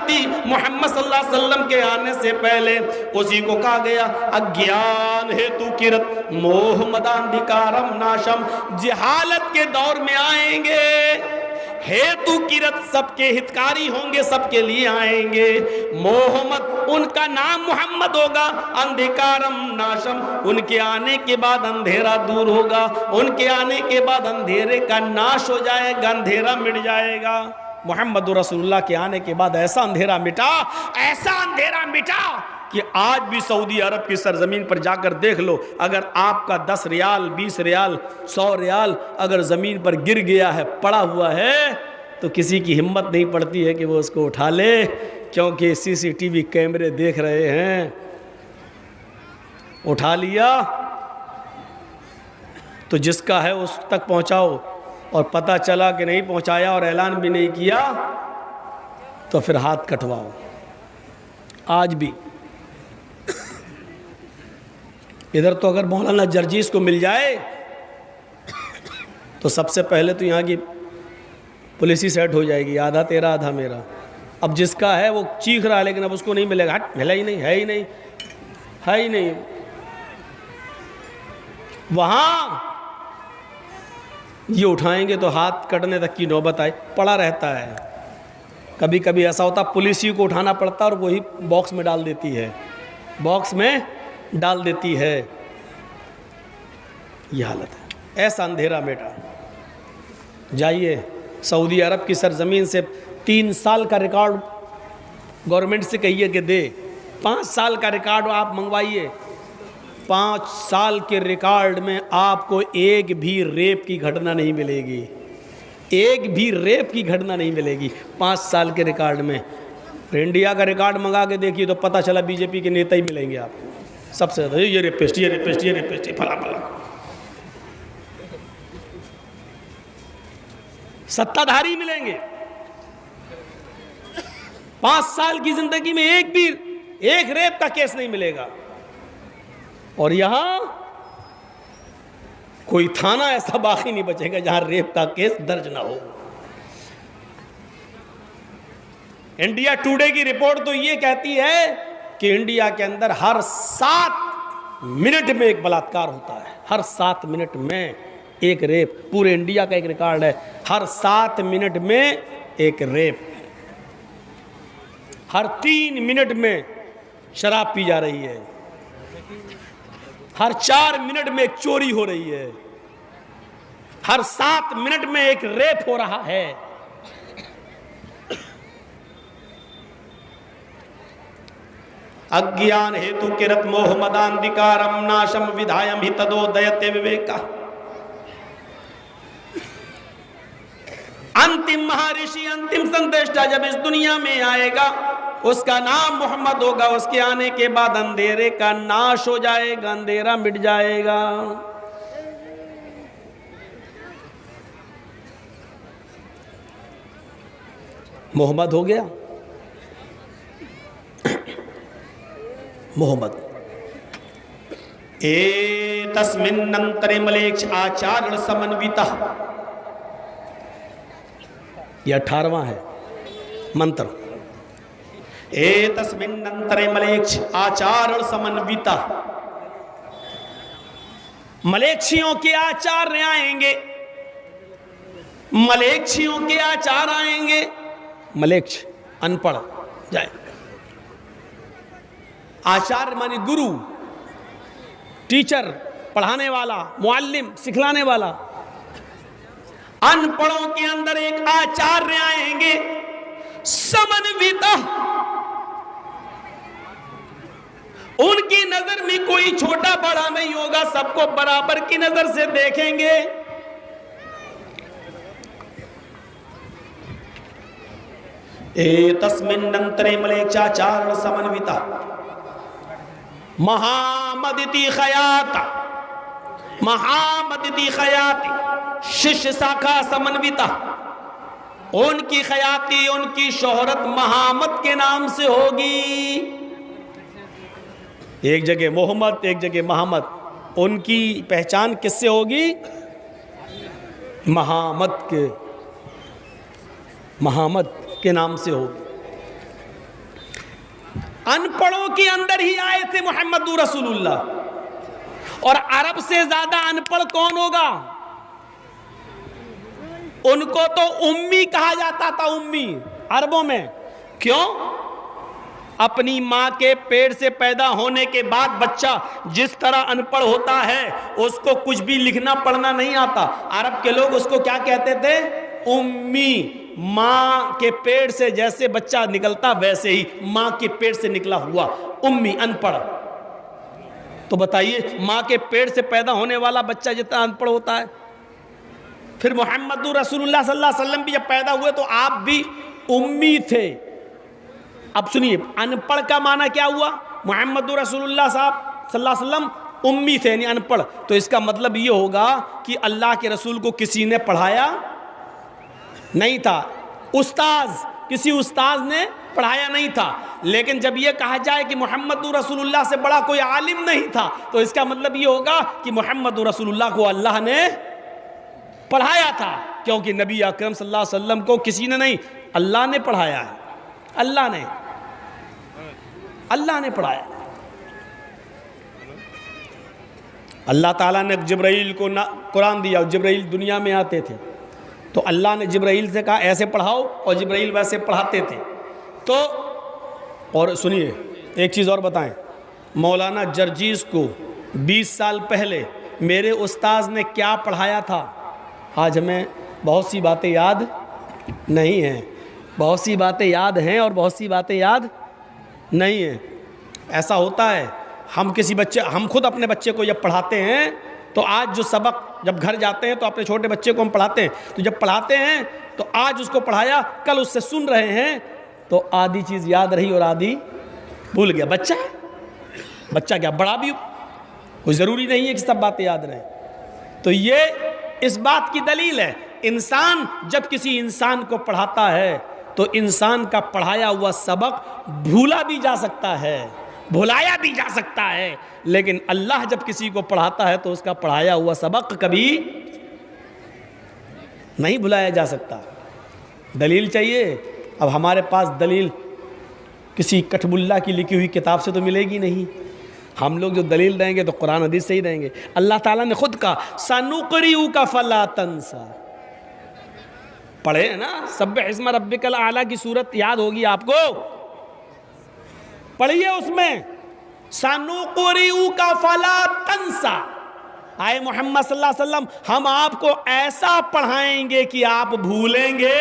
थी। मोहम्मद सल्लल्लाहु अलैहि वसल्लम के आने से पहले उसी को कहा गया, अज्ञान हेतु किरत मोह मदांधिकारम नाशम। जिहालत के दौर में आएंगे, हेतु किरत सबके हितकारी होंगे, सबके लिए आएंगे। मोहम्मद, उनका नाम मोहम्मद होगा। अंधिकारम नाशम, उनके आने के बाद अंधेरा दूर होगा, उनके आने के बाद अंधेरे का नाश हो जाएगा, अंधेरा मिट जाएगा। मोहम्मद रसूलुल्लाह के आने के बाद ऐसा अंधेरा मिटा कि आज भी सऊदी अरब की सरजमीन पर जाकर देख लो, अगर आपका 10 रियाल, 20 रियाल, 100 रियाल अगर ज़मीन पर गिर गया है, पड़ा हुआ है, तो किसी की हिम्मत नहीं पड़ती है कि वो उसको उठा ले, क्योंकि CCTV कैमरे देख रहे हैं। उठा लिया तो जिसका है उस तक पहुंचाओ, और पता चला कि नहीं पहुंचाया और ऐलान भी नहीं किया तो फिर हाथ कटवाओ। आज भी इधर तो अगर मौलाना जर्जीस को मिल जाए तो सबसे पहले तो यहाँ की पुलिस ही सेट हो जाएगी, आधा तेरा आधा मेरा। अब जिसका है वो चीख रहा है, लेकिन अब उसको नहीं मिलेगा। हट, मिला ही नहीं, है ही नहीं। वहाँ ये उठाएंगे तो हाथ कटने तक की नौबत आए, पड़ा रहता है। कभी कभी ऐसा होता पुलिस ही को उठाना पड़ता और वही बॉक्स में डाल देती है। ये हालत है, ऐसा अंधेरा बेटा। जाइए सऊदी अरब की सरजमीन से 3 साल का रिकॉर्ड गवर्नमेंट से कहिए कि दे, 5 साल का रिकॉर्ड आप मंगवाइए। 5 साल के रिकॉर्ड में आपको एक भी रेप की घटना नहीं मिलेगी, 5 साल के रिकॉर्ड में। इंडिया का रिकॉर्ड मंगा के देखिए तो पता चला बीजेपी के नेता ही मिलेंगे आपको सबसे ज़्यादा। ये रेपिस्ट फला सत्ताधारी मिलेंगे। 5 साल की जिंदगी में एक रेप का केस नहीं मिलेगा। और यहां कोई थाना ऐसा बाकी नहीं बचेगा जहां रेप का केस दर्ज ना हो। इंडिया टुडे की रिपोर्ट तो ये कहती है कि इंडिया के अंदर हर 7 मिनट में एक बलात्कार होता है, हर 7 मिनट में एक रेप। पूरे इंडिया का एक रिकॉर्ड है, हर 7 मिनट में एक रेप, हर 3 मिनट में शराब पी जा रही है। हर 4 मिनट में एक चोरी हो रही है, हर 7 मिनट में एक रेप हो रहा है। अज्ञान हेतु किरत मोह मदांधिकारम नाशम विधायम हि तदोदयते विवेका। अंतिम महर्षि, अंतिम संदेष्टा जब इस दुनिया में आएगा, उसका नाम मोहम्मद होगा। उसके आने के बाद अंधेरे का नाश हो जाएगा, अंधेरा मिट जाएगा। मोहम्मद हो गया, मोहम्मद। तस्मिन्नंतरे मलेक्ष आचारण समन्वितः, यह 18वां है मंत्र। तस्मिन्नंतरे मलेक्ष आचारण समन्वितः, मलेक्षियों के आचार्य आएंगे, मलेक्षियों के आचार आएंगे। मलेक्ष अनपढ़ जाए, आचार्य माने गुरु, टीचर, पढ़ाने वाला, मुअल्लिम, सिखलाने वाला। अनपढ़ों के अंदर एक आचार्य आएंगे, समन्विता, उनकी नजर में कोई छोटा बड़ा नहीं होगा, सबको बराबर की नजर से देखेंगे। तस्मिन्नंतरे मलेक्षाचारण समन्विता महामदिति खयात, महामदिति खयाति शिष्य शाखा समन्विता, उनकी खयाती, उनकी शोहरत महामद के नाम से होगी। एक जगह मोहम्मद, एक जगह मोहम्मद, उनकी पहचान किससे होगी? महामद के नाम से होगी। अनपढ़ों के अंदर ही आए थे मोहम्मद रसूलुल्लाह, और अरब से ज्यादा अनपढ़ कौन होगा? उनको तो उम्मी कहा जाता था, उम्मी अरबों में। क्यों? अपनी मां के पेट से पैदा होने के बाद बच्चा जिस तरह अनपढ़ होता है, उसको कुछ भी लिखना पढ़ना नहीं आता। अरब के लोग उसको क्या कहते थे? उम्मी। मां के पेट से जैसे बच्चा निकलता वैसे ही मां के पेट से निकला हुआ, उम्मी, अनपढ़। तो बताइए, मां के पेट से पैदा होने वाला बच्चा जितना अनपढ़ होता है, फिर मोहम्मद रसूलुल्लाह सल्लल्लाहु अलैहि वसल्लम भी जब पैदा हुए तो आप भी उम्मी थे। अब सुनिए, अनपढ़ का माना क्या हुआ? मोहम्मद रसूलुल्लाह साहब सल्लल्लाहु अलैहि वसल्लम उम्मी थे, यानी अनपढ़। तो इसका मतलब ये होगा कि अल्लाह के रसूल को किसी ने पढ़ाया नहीं था, उस्ताज, किसी उस्ताज ने पढ़ाया नहीं था। लेकिन जब ये कहा जाए कि मोहम्मद रसूलुल्लाह से बड़ा कोई आलिम नहीं था, तो इसका मतलब ये होगा कि मोहम्मद रसूलुल्लाह को अल्लाह ने पढ़ाया था, क्योंकि नबी अकरम सल्लल्लाहु अलैहि वसल्लम को किसी ने नहीं, अल्लाह ने पढ़ाया है। अल्लाह ने पढ़ाया। अल्लाह ताला ने जिब्राइल को कुरान दिया, जिब्राइल दुनिया में आते थे तो अल्लाह ने जिब्राइल से कहा ऐसे पढ़ाओ, और जिब्राइल वैसे पढ़ाते थे। तो और सुनिए एक चीज़ और बताएं, मौलाना जर्जीस को 20 साल पहले मेरे उस्ताद ने क्या पढ़ाया था, आज हमें बहुत सी बातें याद नहीं हैं। बहुत सी बातें याद हैं और बहुत सी बातें याद नहीं हैं। ऐसा होता है, हम खुद अपने बच्चे को जब पढ़ाते हैं तो आज जो सबक, जब घर जाते हैं तो अपने छोटे बच्चे को हम पढ़ाते हैं, तो जब पढ़ाते हैं तो आज उसको पढ़ाया, कल उससे सुन रहे हैं तो आधी चीज़ याद रही और आधी भूल गया। बच्चा क्या, बड़ा भी कोई ज़रूरी नहीं है कि सब बातें याद रहे। तो ये इस बात की दलील है, इंसान जब किसी इंसान को पढ़ाता है तो इंसान का पढ़ाया हुआ सबक भूला भी जा सकता है, भुलाया भी जा सकता है, लेकिन अल्लाह जब किसी को पढ़ाता है तो उसका पढ़ाया हुआ सबक कभी नहीं भुलाया जा सकता। दलील चाहिए? अब हमारे पास दलील किसी कठबुल्ला की लिखी हुई किताब से तो मिलेगी नहीं। हम लोग जो दलील देंगे तो कुरान हदीस से ही देंगे। अल्लाह ताला ने खुद कहा सनुक़रिउ का फला तंसा, पढ़े ना, सब्बिह इस्म रब्बिकल आला की सूरत याद होगी आपको, पढ़िए उसमें सनुक़रिउ का फला तंसा, आए मोहम्मद सल्लल्लाहु अलैहि वसल्लम, हम आपको ऐसा पढ़ाएंगे कि आप भूलेंगे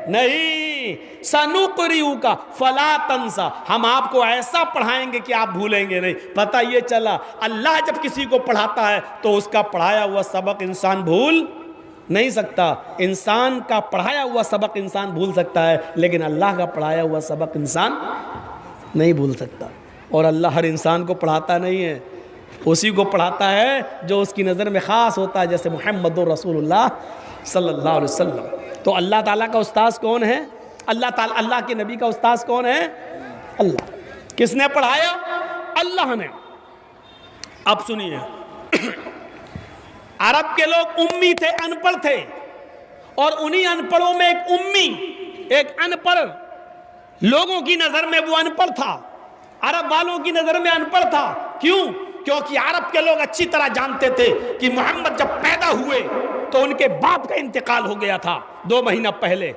नहीं। सनुक़रिउ का फला तंसा, हम आपको ऐसा पढ़ाएंगे कि आप भूलेंगे नहीं। पता ये चला, अल्लाह जब किसी को पढ़ाता है तो उसका पढ़ाया हुआ सबक इंसान भूल नहीं सकता। इंसान का पढ़ाया हुआ सबक इंसान भूल सकता है, लेकिन अल्लाह का पढ़ाया हुआ सबक इंसान नहीं भूल सकता। और अल्लाह हर इंसान को पढ़ाता नहीं है, उसी को पढ़ाता है जो उसकी नज़र में ख़ास होता है, जैसे मुहम्मदुर रसूलुल्लाह सल्लल्लाहु अलैहि वसल्लम। तो अल्लाह ताला का उस्ताद कौन है? अल्लाह के नबी का उस्ताद कौन है? अल्लाह। किसने पढ़ाया? अल्लाह ने। अब सुनिए, अरब के लोग उम्मी थे, अनपढ़ थे, और उन्हीं अनपढ़ों में एक उम्मी, एक अनपढ़ लोगों की नज़र में वो अनपढ़ था, अरब वालों की नज़र में अनपढ़ था। क्यों? क्योंकि अरब के लोग अच्छी तरह जानते थे कि मोहम्मद जब पैदा हुए तो उनके बाप का इंतकाल हो गया था 2 महीना पहले।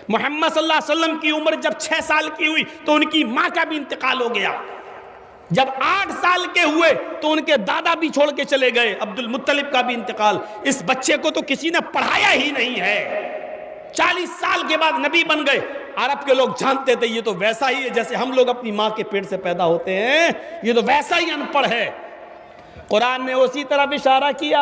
मोहम्मद सल्लल्लाहु अलैहि वसल्लम की उम्र जब 6 साल की हुई तो उनकी माँ का भी इंतकाल हो गया। जब 8 साल के हुए तो उनके दादा भी छोड़ के चले गए, अब्दुल मुत्तलिब का भी इंतकाल। इस बच्चे को तो किसी ने पढ़ाया ही नहीं है। 40 साल के बाद नबी बन गए। अरब के लोग जानते थे ये तो वैसा ही है जैसे हम लोग अपनी माँ के पेट से पैदा होते हैं, ये तो वैसा ही अनपढ़ है। कुरान ने उसी तरफ इशारा किया,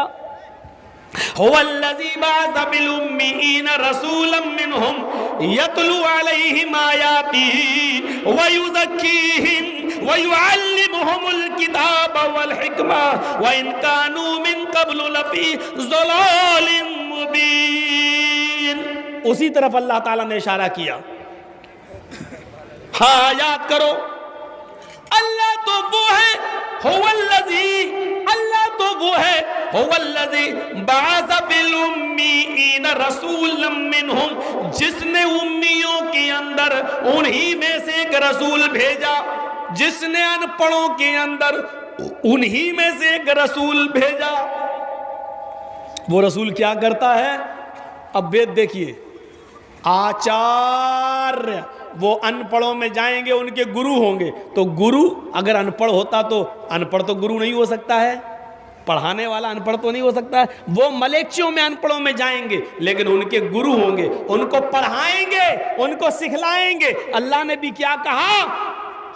हुवल्लज़ी बअसा बिल उम्मीयीना रसूलन मिनहुम यतलू अलैहिम आयातिही व युज़क्कीहिम व युअल्लिमुहुमुल किताब वल हिकमा व इन कानू मिन क़ब्लु लफ़ी ज़लालिम मुबीन। उसी तरफ अल्लाह ताला ने इशारा किया। हाँ, याद करो, अल्लाह तो वो है, हुवल्लज़ी, अल्लाह तो वो है, हुवल्लज़ी बअसा बिल उम्मीयीना रसूलन मिनहुम, जिसने उम्मियों के अंदर उन्हीं में से एक रसूल भेजा, जिसने अनपढ़ों के अंदर उन्हीं में से एक रसूल भेजा। वो रसूल क्या करता है? अब वेद देखिए, आचार्य, वो अनपढ़ों में जाएंगे, उनके गुरु होंगे। तो गुरु अगर अनपढ़ होता तो अनपढ़ तो गुरु नहीं हो सकता है, पढ़ाने वाला अनपढ़ तो नहीं हो सकता है। वो मलेच्चियों में अनपढ़ों में जाएंगे, लेकिन उनके गुरु होंगे, उनको पढ़ाएंगे, उनको सिखलाएंगे। अल्लाह ने भी क्या कहा?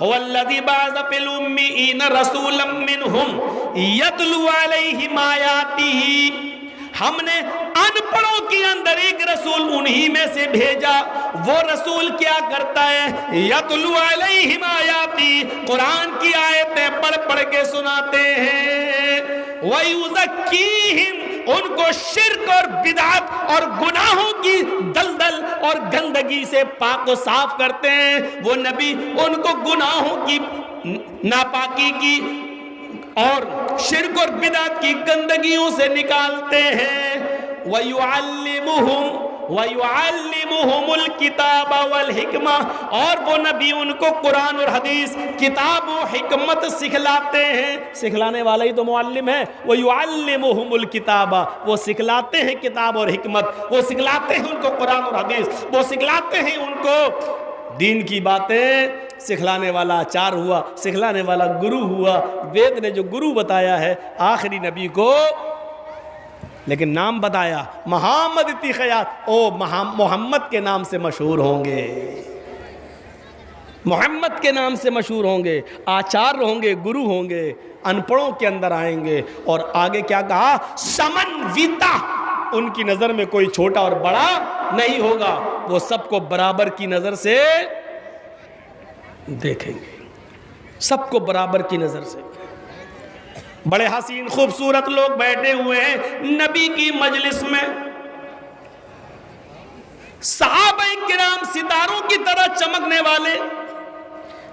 हुवल्लज़ी बअसा बिल उम्मीयीना रसूलन मिनहुम यतलू अलैहिम आयातिही, हमने अनपढ़ों के अंदर एक रसूल उन्हीं में से भेजा। वो रसूल क्या करता है? यतलू अलैहिम आयाती, कुरान की आयतें पढ़ पढ़ के सुनाते हैं। व युज़क्कीहिम, उनको शिर्क और बिदअत और गुनाहों की दलदल और गंदगी से पाक व साफ करते हैं। वो नबी उनको गुनाहों की, नापाकी की और शिर्क और बिदअत की गंदगियों से निकालते हैं। वयुअल्लिमुहुमुल किताब वल हिकमा, और वो नबी उनको कुरान और हदीस, किताब और हिकमत सिखलाते हैं। सिखलाने वाला ही तो मुअल्लिम है। वयुअल्लिमुहुमुल किताब, वो सिखलाते हैं किताब और हिकमत, वो सिखलाते हैं उनको कुरान और हदीस, वो सिखलाते हैं उनको दीन की बातें। सिखलाने वाला आचार्य हुआ, सिखलाने वाला गुरु हुआ। वेद ने जो गुरु बताया है आखिरी नबी को, लेकिन नाम बताया मोहम्मद इत्तिखयात, ओ मोहम्मद के नाम से मशहूर होंगे, मोहम्मद के नाम से मशहूर होंगे, आचार्य होंगे, गुरु होंगे, अनपढ़ों के अंदर आएंगे। और आगे क्या कहा? समन्विता, उनकी नज़र में कोई छोटा और बड़ा नहीं होगा, वो सबको बराबर की नज़र से देखेंगे, सबको बराबर की नज़र से। बड़े हसीन खूबसूरत लोग बैठे हुए हैं नबी की मजलिस में, सहाबाए किराम सितारों की तरह चमकने वाले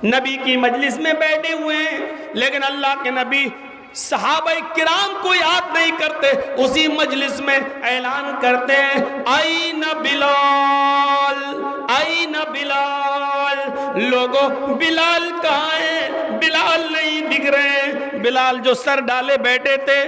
नबी की मजलिस में बैठे हुए हैं। लेकिन अल्लाह के नबी सहाबाए किराम को याद नहीं करते, उसी मजलिस में ऐलान करते हैं, आईना बिलाल, आईना बिलाल, लोगों बिलाल कहाँ है? बिलाल नहीं दिख रहे। बिलाल जो सर डाले बैठे थे,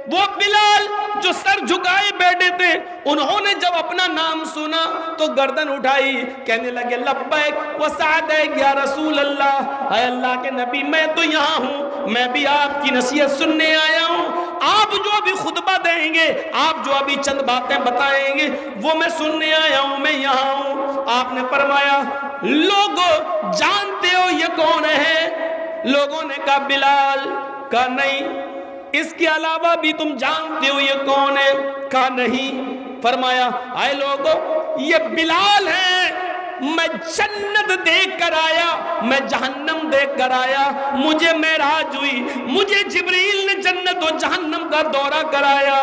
वो बिलाल जो सर झुकाए बैठे थे, उन्होंने जब अपना नाम सुना तो गर्दन उठाई, कहने लगे लब्बैक व सअदैक या रसूल अल्लाह, ऐ अल्लाह के नबी मैं तो यहाँ हूँ, मैं भी आपकी नसीहत सुनने आया हूँ। आप जो अभी खुतबा देंगे, आप जो अभी चंद बातें बताएंगे वो मैं सुनने आया हूँ, मैं यहाँ हूँ। आपने फरमाया लोगों जानते हो ये कौन है? लोगों ने कहा बिलाल। कहा नहीं, इसके अलावा भी तुम जानते हो ये कौन है? कहा नहीं। फरमाया आए लोगों ये बिलाल है, मैं जन्नत देख कर आया, मैं जहन्नम देख कर आया, मुझे मेराज हुई, मुझे जिब्रील ने जन्नत और जहन्नम का दौरा कराया।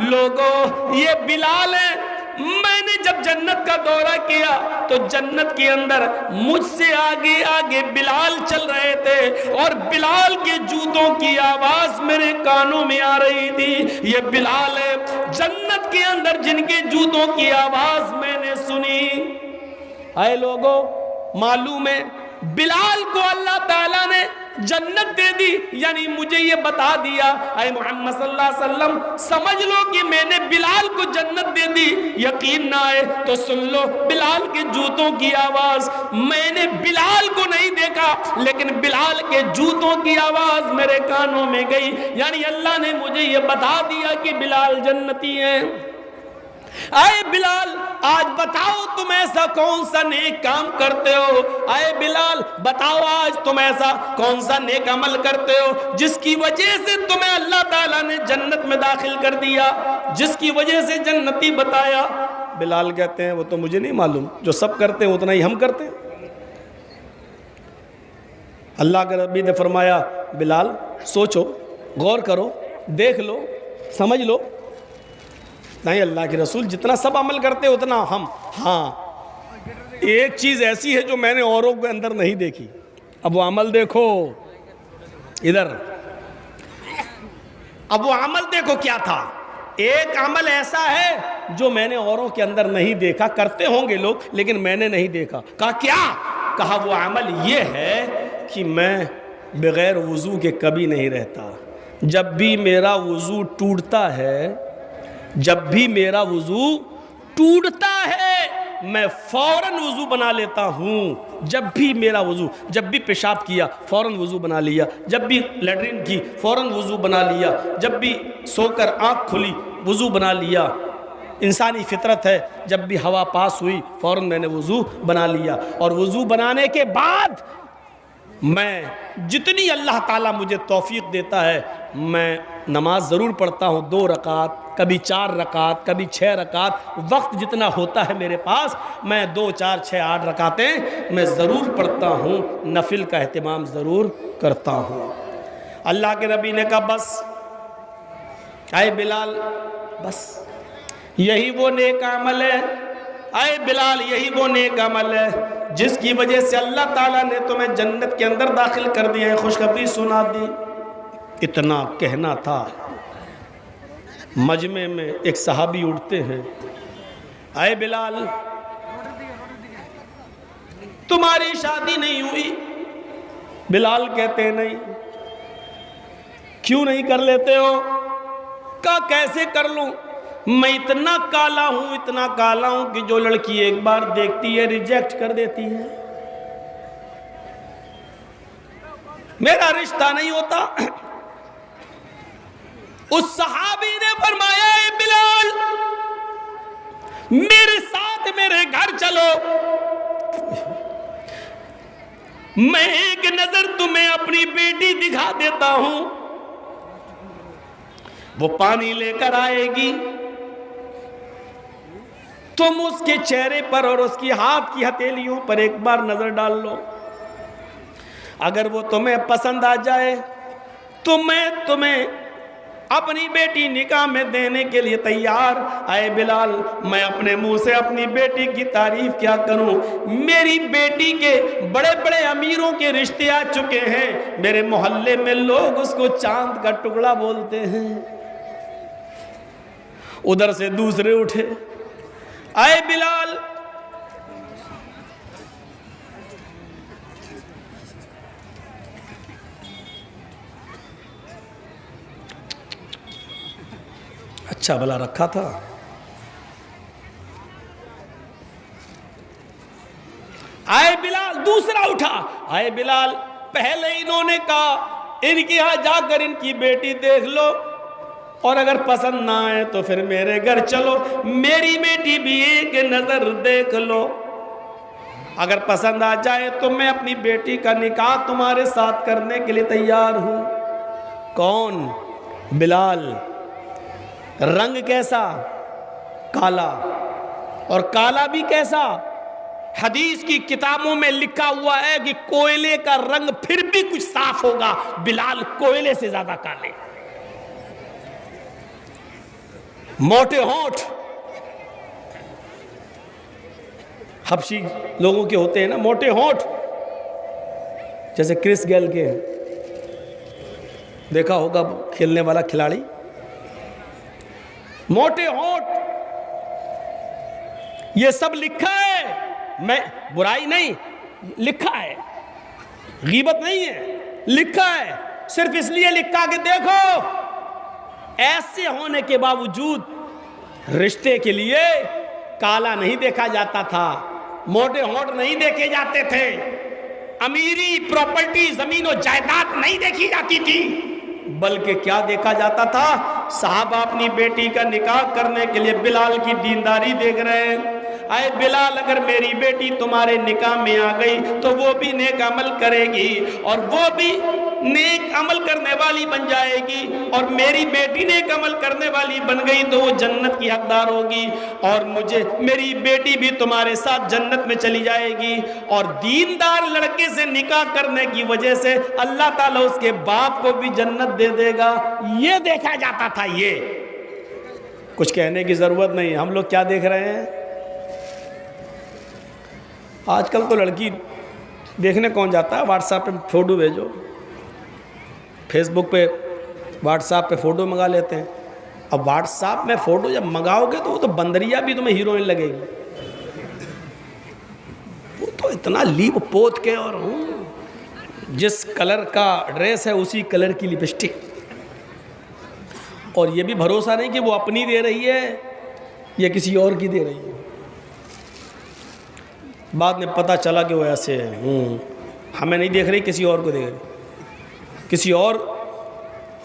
लोगों ये बिलाल है, मैंने जब जन्नत का दौरा किया तो जन्नत के अंदर मुझसे आगे आगे बिलाल चल रहे थे और बिलाल के जूतों की आवाज मेरे कानों में आ रही थी। ये बिलाल है जन्नत के अंदर जिनके जूतों की आवाज मैंने सुनी। आए लोगों मालूम है बिलाल को अल्लाह ताला ने जन्नत दे दी, यानी मुझे ये बता दिया ऐ मोहम्मद सल्लल्लाहु अलैहि वसल्लम समझ लो कि मैंने बिलाल को जन्नत दे दी। यकीन ना आए तो सुन लो बिलाल के जूतों की आवाज, मैंने बिलाल को नहीं देखा लेकिन बिलाल के जूतों की आवाज मेरे कानों में गई, यानी अल्लाह ने मुझे ये बता दिया कि बिलाल जन्नती है। आए बिलाल आज बताओ तुम ऐसा कौन सा नेक काम करते हो? आए बिलाल बताओ आज तुम ऐसा कौन सा नेक अमल करते हो जिसकी वजह से तुम्हें अल्लाह ताला ने जन्नत में दाखिल कर दिया, जिसकी वजह से जन्नती बताया? बिलाल कहते हैं वो तो मुझे नहीं मालूम, जो सब करते हैं उतना ही हम करते हैं। अल्लाह के नबी ने फरमाया बिलाल सोचो, गौर करो, देख लो, समझ लो। नहीं अल्लाह के रसूल जितना सब अमल करते उतना हम। हाँ एक चीज़ ऐसी है जो मैंने औरों के अंदर नहीं देखी। अब वो अमल देखो इधर, अब वो अमल देखो क्या था। एक अमल ऐसा है जो मैंने औरों के अंदर नहीं देखा, करते होंगे लोग लेकिन मैंने नहीं देखा। कहा क्या? कहा वो अमल ये है कि मैं बगैर वज़ू के कभी नहीं रहता। जब भी मेरा वज़ू टूटता है, जब भी मेरा वज़ू टूटता है मैं फ़ौरन वज़ू बना लेता हूँ। जब भी मेरा वज़ू, जब भी पेशाब किया फ़ौरन वज़ू बना लिया, जब भी लैट्रिन की फ़ौरन वज़ू बना लिया, जब भी सोकर आँख खुली वज़ू बना लिया। इंसानी फितरत है, जब भी हवा पास हुई फ़ौरन मैंने वज़ू बना लिया। और वज़ू बनाने के बाद मैं जितनी अल्लाह ताला मुझे तौफीक देता है मैं नमाज ज़रूर पढ़ता हूँ, 2 रकात, कभी 4 रकात, कभी 6 रकात, वक्त जितना होता है मेरे पास मैं 2, 4, 6, 8 रकातें मैं ज़रूर पढ़ता हूँ, नफिल का एहतिमाम ज़रूर करता हूँ। अल्लाह के नबी ने कहा बस आए बिलाल, बस यही वो नेक अमल है, आए बिलाल यही वो नेक अमल है जिसकी वजह से अल्लाह ताला ने तुम्हें जन्नत के अंदर दाखिल कर दिया है, खुशखबरी सुना दी। इतना कहना था, मजमे में एक सहाबी उठते हैं, आए बिलाल तुम्हारी शादी नहीं हुई? बिलाल कहते नहीं। क्यों नहीं कर लेते हो? का कैसे कर लूं? मैं इतना काला हूं, इतना काला हूं कि जो लड़की एक बार देखती है रिजेक्ट कर देती है, मेरा रिश्ता नहीं होता। उस सहाबी ने फरमाया ए बिलाल मेरे साथ मेरे घर चलो, मैं एक नजर तुम्हें अपनी बेटी दिखा देता हूं। वो पानी लेकर आएगी, तुम उसके चेहरे पर और उसकी हाथ की हथेलियों पर एक बार नजर डाल लो, अगर वो तुम्हें पसंद आ जाए तो मैं तुम्हें अपनी बेटी निकाह में देने के लिए तैयार। आए बिलाल मैं अपने मुंह से अपनी बेटी की तारीफ क्या करूं, मेरी बेटी के बड़े बड़े अमीरों के रिश्ते आ चुके हैं, मेरे मोहल्ले में लोग उसको चांद का टुकड़ा बोलते हैं। उधर से दूसरे उठे, आए बिलाल अच्छा भला रखा था। आए बिलाल, दूसरा उठा। आए बिलाल, पहले इन्होंने कहा इनके यहां जाकर इनकी बेटी देख लो, और अगर पसंद ना आए तो फिर मेरे घर चलो, मेरी बेटी भी एक नजर देख लो, अगर पसंद आ जाए तो मैं अपनी बेटी का निकाह तुम्हारे साथ करने के लिए तैयार हूं। कौन? बिलाल। रंग कैसा? काला। और काला भी कैसा? हदीस की किताबों में लिखा हुआ है कि कोयले का रंग फिर भी कुछ साफ होगा, बिलाल कोयले से ज्यादा काले। मोटे होंठ, हबशी लोगों के होते हैं ना मोटे होंठ, जैसे क्रिस गेल के, देखा होगा खेलने वाला खिलाड़ी, मोटे होंठ। ये सब लिखा है, मैं बुराई नहीं, लिखा है, गीबत नहीं है, लिखा है। सिर्फ इसलिए लिखा कि देखो ऐसे होने के बावजूद रिश्ते के लिए काला नहीं देखा जाता था, मोटे होंठ नहीं देखे जाते थे, अमीरी, प्रॉपर्टी, जमीन और जायदाद नहीं देखी जाती थी, बल्कि क्या देखा जाता था? साहबा अपनी बेटी का निकाह करने के लिए बिलाल की दीनदारी देख रहे हैं। आए बिलाल, अगर मेरी बेटी तुम्हारे निकाह में आ गई तो वो भी नेक अमल करेगी और वो भी नेक अमल करने वाली बन जाएगी, और मेरी बेटी नेक अमल करने वाली बन गई तो वो जन्नत की हकदार होगी, और मुझे, मेरी बेटी भी तुम्हारे साथ जन्नत में चली जाएगी। और दीनदार लड़के से निकाह करने की वजह से अल्लाह ताला उसके बाप को भी जन्नत दे देगा। ये देखा जाता था। ये कुछ कहने की जरूरत नहीं। हम लोग क्या देख रहे हैं आजकल? तो लड़की देखने कौन जाता है? व्हाट्सएप पे फोटो भेजो, फेसबुक पे, व्हाट्सएप पे फोटो मंगा लेते हैं। अब व्हाट्सएप में फोटो जब मंगाओगे तो वो तो बंदरिया भी तुम्हें हीरोइन लगेगी, वो तो इतना लीप पोत के, और जिस कलर का ड्रेस है उसी कलर की लिपस्टिक, और ये भी भरोसा नहीं कि वो अपनी दे रही है या किसी और की दे रही है। बाद में पता चला कि वो ऐसे है, हमें नहीं देख रही, किसी और को देख रही, किसी और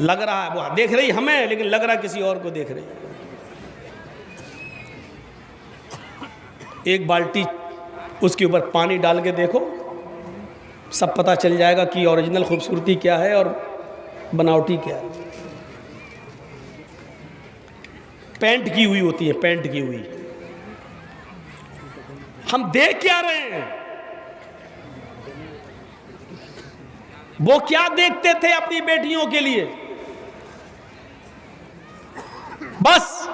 लग रहा है, वो देख रही हमें लेकिन लग रहा किसी और को देख रही। एक बाल्टी उसके ऊपर पानी डाल के देखो, सब पता चल जाएगा कि ओरिजिनल खूबसूरती क्या है और बनावटी क्या है। पेंट की हुई होती है, पेंट की हुई। हम देख क्या रहे हैं? वो क्या देखते थे अपनी बेटियों के लिए? बस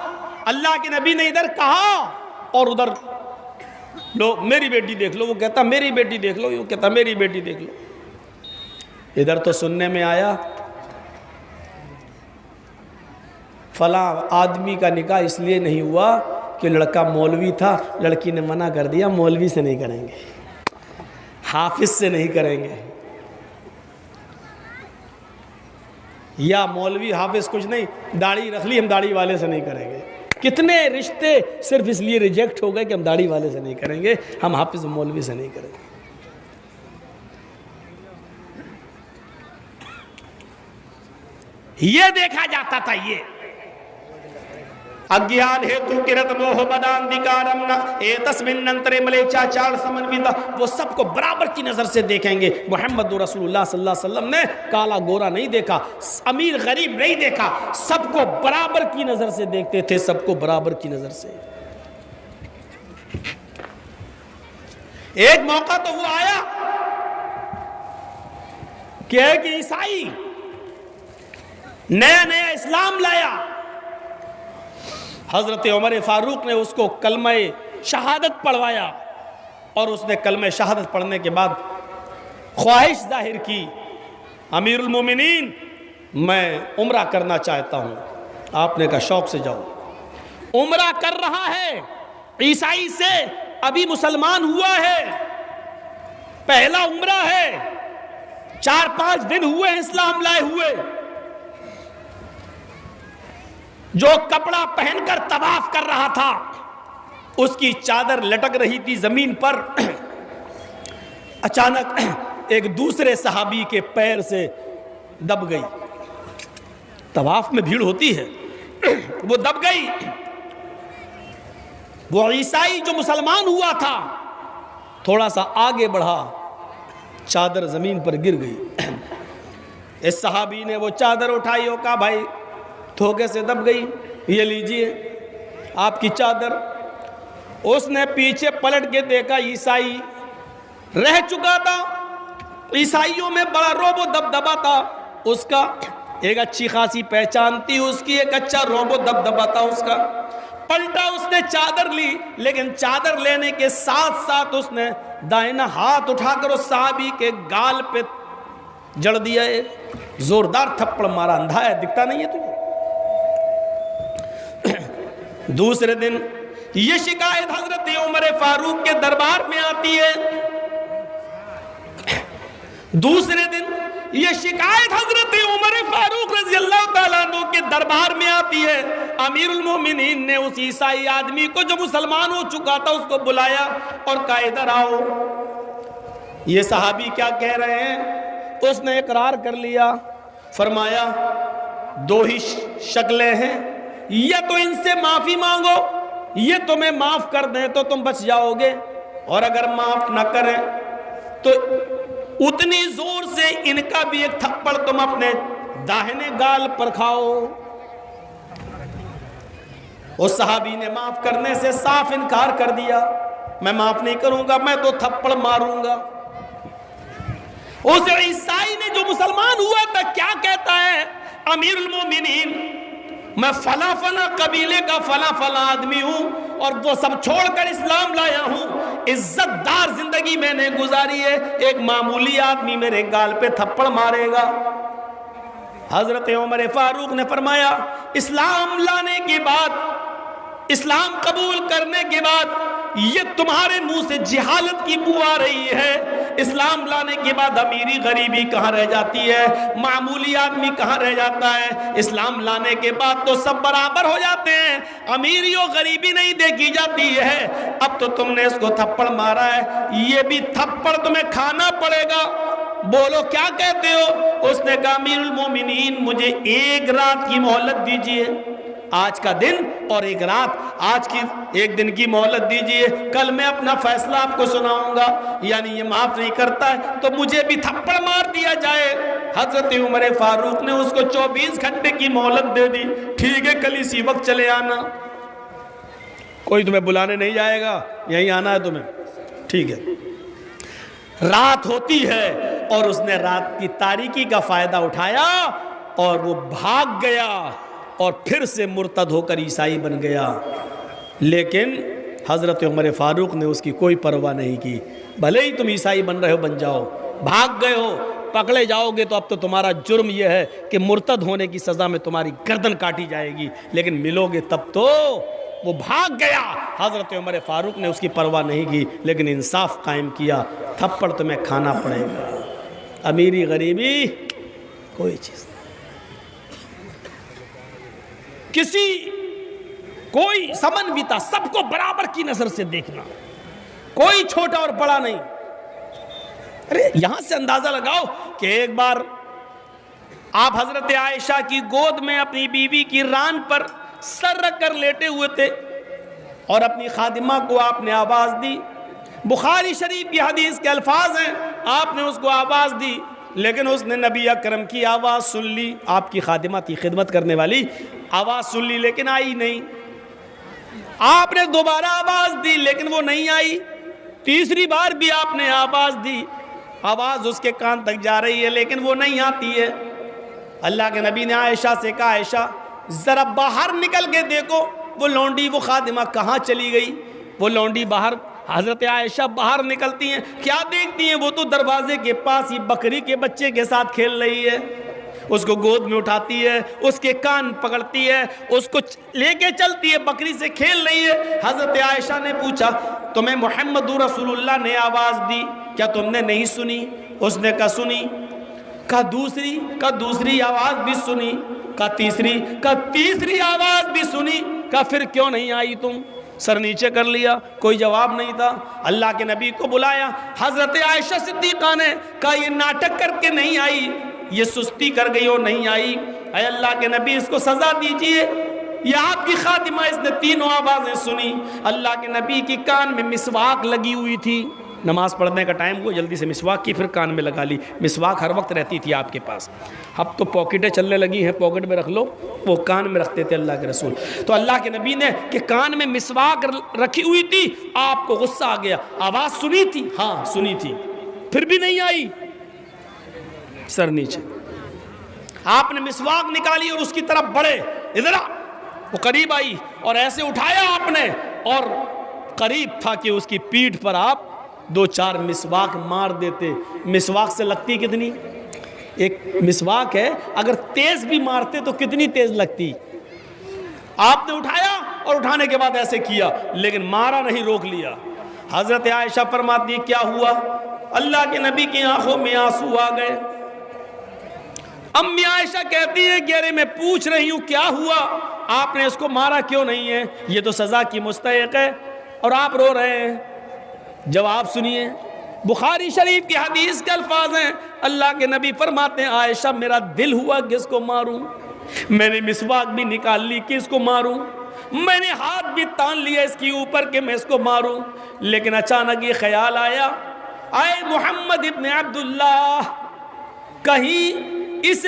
अल्लाह के नबी ने इधर कहा और उधर लो मेरी बेटी देख लो, वो कहता मेरी बेटी देख लो, वो कहता मेरी बेटी देख लो। इधर तो सुनने में आया फला आदमी का निकाह इसलिए नहीं हुआ कि लड़का मौलवी था, लड़की ने मना कर दिया, मौलवी से नहीं करेंगे, हाफिज से नहीं करेंगे, या मौलवी हाफिज कुछ नहीं, दाढ़ी रख ली, हम दाढ़ी वाले से नहीं करेंगे। कितने रिश्ते सिर्फ इसलिए रिजेक्ट हो गए कि हम दाढ़ी वाले से नहीं करेंगे, हम हाफिज मौलवी से नहीं करेंगे। ये देखा जाता था। ये अज्ञान हेतु किरत मोह मदान विकारम न ए तस्मिन अंतरे मलेचा चार समन्विता, वो सबको बराबर की नजर से देखेंगे। मोहम्मद रसूलुल्लाह सल्लल्लाहु अलैहि वसल्लम ने काला गोरा नहीं देखा, अमीर गरीब नहीं देखा, सबको बराबर की नजर से देखते थे, सबको बराबर की नजर से। एक मौका तो वो आया कि ईसाई नया नया इस्लाम लाया, हजरत उमर फारूक ने उसको कलमा शहादत पढ़वाया, और उसने कलमा शहादत पढ़ने के बाद ख्वाहिश जाहिर की, अमीरुल मोमिनीन मैं उम्रा करना चाहता हूँ। आपने कहा शौक से जाओ। उम्रा कर रहा है, ईसाई से अभी मुसलमान हुआ है, पहला उम्रा है, 4-5 दिन हुए इस्लाम लाए हुए, जो कपड़ा पहनकर तवाफ कर रहा था, उसकी चादर लटक रही थी जमीन पर। अचानक एक दूसरे सहाबी के पैर से दब गई। तवाफ में भीड़ होती है, वो दब गई। वो ईसाई जो मुसलमान हुआ था थोड़ा सा आगे बढ़ा, चादर जमीन पर गिर गई। इस सहाबी ने वो चादर उठाई और कहा, भाई धोखे से दब गई, ये लीजिए आपकी चादर। उसने पीछे पलट के देखा, ईसाई रह चुका था। ईसाइयों में बड़ा रोबो दबदबा था उसका, एक अच्छी खासी पहचान थी उसकी, एक अच्छा रोबो दबदबा था उसका। पलटा, उसने चादर ली, लेकिन चादर लेने के साथ साथ उसने दाहिना हाथ उठाकर उस साहबी के गाल पे जड़ दिया, एक जोरदार थप्पड़ मारा। अंधा है, दिखता नहीं है तुझे? दूसरे दिन ये शिकायत हजरत उमर फारूक के दरबार में आती है। दूसरे दिन ये शिकायत हजरत उमर फारूक रज़ी अल्लाह ताला अन्हु के दरबार में आती है। अमीरुल मोमिनीन ने उस ईसाई आदमी को जो मुसलमान हो चुका था उसको बुलाया और कहा, इधर आओ, ये सहाबी क्या कह रहे हैं। उसने इकरार कर लिया। फरमाया, दो ही शक्लें हैं, या तो इनसे माफी मांगो, ये तुम्हें माफ कर दें तो तुम बच जाओगे, और अगर माफ ना करें तो उतनी जोर से इनका भी एक थप्पड़ तुम अपने दाहिने गाल पर खाओ। उस सहाबी ने माफ करने से साफ इनकार कर दिया, मैं माफ नहीं करूंगा, मैं तो थप्पड़ मारूंगा। उस ईसाई ने जो मुसलमान हुआ था क्या कहता है, अमीरुल मोमिनीन, मैं फला फला कबीले का फला फला आदमी हूं और वो सब छोड़कर इस्लाम लाया हूं, इज्जतदार जिंदगी मैंने गुजारी है, एक मामूली आदमी मेरे गाल पे थप्पड़ मारेगा। हजरत उमर फारूक ने फरमाया, इस्लाम लाने के बाद, इस्लाम कबूल करने के बाद ये तुम्हारे मुंह से जिहालत की बू आ रही है। इस्लाम लाने के बाद अमीरी गरीबी कहाँ रह जाती है, मामूली आदमी कहाँ रह जाता है। इस्लाम लाने के बाद तो सब बराबर हो जाते हैं, अमीरी और गरीबी नहीं देखी जाती है। अब तो तुमने इसको थप्पड़ मारा है, ये भी थप्पड़ तुम्हें खाना पड़ेगा। बोलो क्या कहते हो? उसने कहा, अमीरुल मोमिनीन, मुझे एक रात की मोहलत दीजिए, आज का दिन और एक रात, आज की एक दिन की मोहलत दीजिए, कल मैं अपना फैसला आपको सुनाऊंगा। यानी ये माफ नहीं करता है तो मुझे भी थप्पड़ मार दिया जाए। हजरत उमर फारूक ने उसको 24 घंटे की मोहलत दे दी। ठीक है, कल इसी वक्त चले आना, कोई तुम्हें बुलाने नहीं जाएगा, यहीं आना है तुम्हें, ठीक है। रात होती है और उसने रात की तारीकी का फायदा उठाया और वो भाग गया और फिर से मुर्तद होकर ईसाई बन गया। लेकिन हज़रत उमर फारूक ने उसकी कोई परवाह नहीं की। भले ही तुम ईसाई बन रहे हो, बन जाओ, भाग गए हो, पकड़े जाओगे तो अब तो तुम्हारा जुर्म यह है कि मुर्तद होने की सज़ा में तुम्हारी गर्दन काटी जाएगी, लेकिन मिलोगे तब तो। वो भाग गया, हज़रत उमर फारूक ने उसकी परवाह नहीं की, लेकिन इंसाफ कायम किया, थप्पड़ तुम्हें खाना पड़ेगा। अमीरी गरीबी कोई चीज़, किसी कोई समन्विता, सबको बराबर की नजर से देखना, कोई छोटा और बड़ा नहीं। अरे यहां से अंदाजा लगाओ कि एक बार आप हजरत आयशा की गोद में अपनी बीवी की रान पर सर रख कर लेटे हुए थे और अपनी खादिमा को आपने आवाज दी। बुखारी शरीफ की हदीस के अल्फाज हैं, आपने उसको आवाज दी, लेकिन उसने नबी अकरम की आवाज़ सुन ली। आपकी खादिमा थी, खिदमत करने वाली, आवाज़ सुन ली लेकिन आई नहीं। आपने दोबारा आवाज़ दी लेकिन वो नहीं आई। तीसरी बार भी आपने आवाज़ दी, आवाज़ उसके कान तक जा रही है लेकिन वो नहीं आती है। अल्लाह के नबी ने आयशा से कहा, आयशा ज़रा बाहर निकल के देखो वो लौंडी, वो खादिमा कहाँ चली गई। वो लौंडी बाहर, हजरत आयशा बाहर निकलती हैं, क्या देखती हैं? वो तो दरवाजे के पास ही बकरी के बच्चे के साथ खेल रही है। उसको गोद में उठाती है, उसके कान पकड़ती है, उसको लेके चलती है, बकरी से खेल रही है। हजरत आयशा ने पूछा, तुम्हें मोहम्मद रसूलुल्लाह ने आवाज़ दी, क्या तुमने नहीं सुनी? उसने कहा सुनी। कहा दूसरी आवाज़ भी सुनी। का तीसरी, का तीसरी आवाज भी सुनी, का फिर क्यों नहीं आई तुम? सर नीचे कर लिया, कोई जवाब नहीं था। अल्लाह के नबी को बुलाया, हजरत आयशा सिद्दीक़ा ने कहा ये नाटक करके नहीं आई, ये सुस्ती कर गई और नहीं आई। अरे अल्लाह के नबी इसको सजा दीजिए, ये आपकी खातिमा। इसने तीनों आवाजें सुनी। अल्लाह के नबी की कान में मिसवाक लगी हुई थी, नमाज पढ़ने का टाइम हुआ, जल्दी से मिसवाक की, फिर कान में लगा ली। मिसवाक हर वक्त रहती थी आपके पास, अब तो पॉकेटें चलने लगी हैं, पॉकेट में रख लो, वो कान में रखते थे अल्लाह के रसूल। तो अल्लाह के नबी ने कि कान में मिसवाक रखी हुई थी, आपको गुस्सा आ गया। आवाज़ सुनी थी? हाँ सुनी थी, फिर भी नहीं आई। सर नीचे। आपने मिसवाक निकाली और उसकी तरफ बढ़े, इधर आ। वो करीब आई और ऐसे उठाया आपने, और करीब था कि उसकी पीठ पर आप 2-4 मिसवाक मार देते। मिसवाक से लगती कितनी? एक मिसवाक है, अगर तेज भी मारते तो कितनी तेज लगती। आपने उठाया और उठाने के बाद ऐसे किया, लेकिन मारा नहीं, रोक लिया। हजरत आयशा फरमाती है क्या हुआ? अल्लाह के नबी की आंखों में आंसू आ गए। अम्मी आयशा कहती है कि अरे मैं पूछ रही हूं क्या हुआ, आपने इसको मारा क्यों नहीं है? ये तो सजा की मुस्तहिक है और आप रो रहे हैं। जवाब सुनिए, बुखारी शरीफ की हदीस के अल्फाज हैं। अल्लाह के नबी फरमाते हैं आयशा मेरा दिल हुआ कि इसको मारूं, मैंने मिसवाक भी निकाल ली कि इसको मारूं, मैंने हाथ भी तान लिया इसके ऊपर कि मैं इसको मारूं, लेकिन अचानक ये ख्याल आया, आए मोहम्मद इब्न अब्दुल्लाह, कहीं इस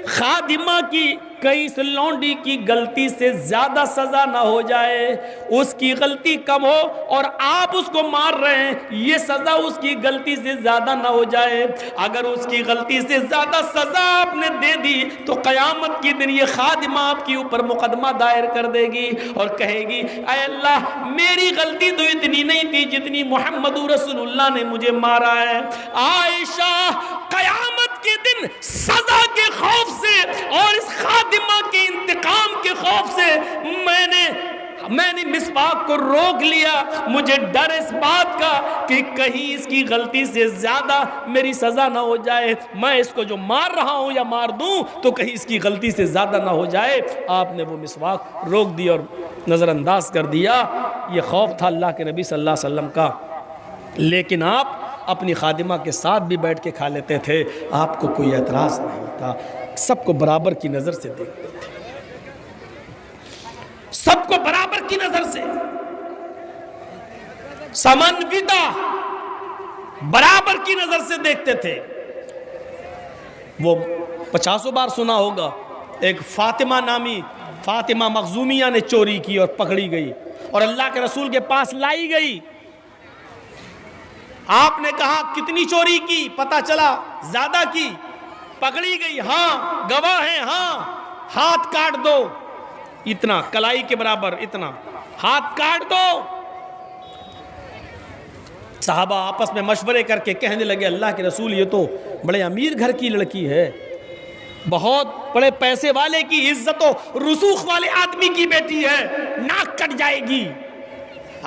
खादिमा की, कहीं इस लौंडी की गलती से ज्यादा सजा ना हो जाए, उसकी गलती कम हो और आप उसको मार रहे हैं, ये सजा उसकी गलती से ज्यादा ना हो जाए। अगर उसकी गलती से ज्यादा सजा आपने दे दी तो कयामत के दिन ये खादिमा आपके ऊपर मुकदमा दायर कर देगी और कहेगी ऐ अल्लाह मेरी गलती तो इतनी नहीं थी जितनी मोहम्मद रसूलुल्लाह ने मुझे मारा है। आयशा कयामत के दिन सजा के खौफ से और इस खादिमा के इंतकाम के खौफ से मैंने मिसवाक को रोक लिया। मुझे डर इस बात का कि कहीं इसकी गलती से ज्यादा मेरी सजा ना हो जाए, मैं इसको जो मार रहा हूं या मार दूं तो कहीं इसकी गलती से ज्यादा ना हो जाए। आपने वो मिसवाक रोक दी और नजरअंदाज कर दिया। ये खौफ था अल्लाह के नबी सल्लल्लाहु अलैहि वसल्लम का, लेकिन आप अपनी खादिमा के साथ भी बैठ के खा लेते थे, आपको कोई एतराज नहीं था, सबको बराबर की नजर से देखते थे, सबको बराबर की नजर से, समन्विता बराबर की नजर से देखते थे। वो 50 बार सुना होगा, एक फातिमा नामी, फातिमा मखजूमिया ने चोरी की और पकड़ी गई और अल्लाह के रसूल के पास लाई गई। आपने कहा कितनी चोरी की? पता चला ज्यादा की, पकड़ी गई। हाँ गवाह है, हाँ हाथ काट दो, इतना कलाई के बराबर, इतना हाथ काट दो। साहबा आपस में मशवरे करके कहने लगे अल्लाह के रसूल ये तो बड़े अमीर घर की लड़की है, बहुत बड़े पैसे वाले की, इज्जत और रुसूख वाले आदमी की बेटी है, नाक कट जाएगी।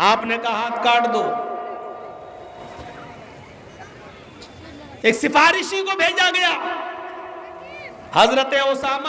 आपने कहा हाथ काट दो। एक सिफारिशी को भेजा गया, हजरत उसामा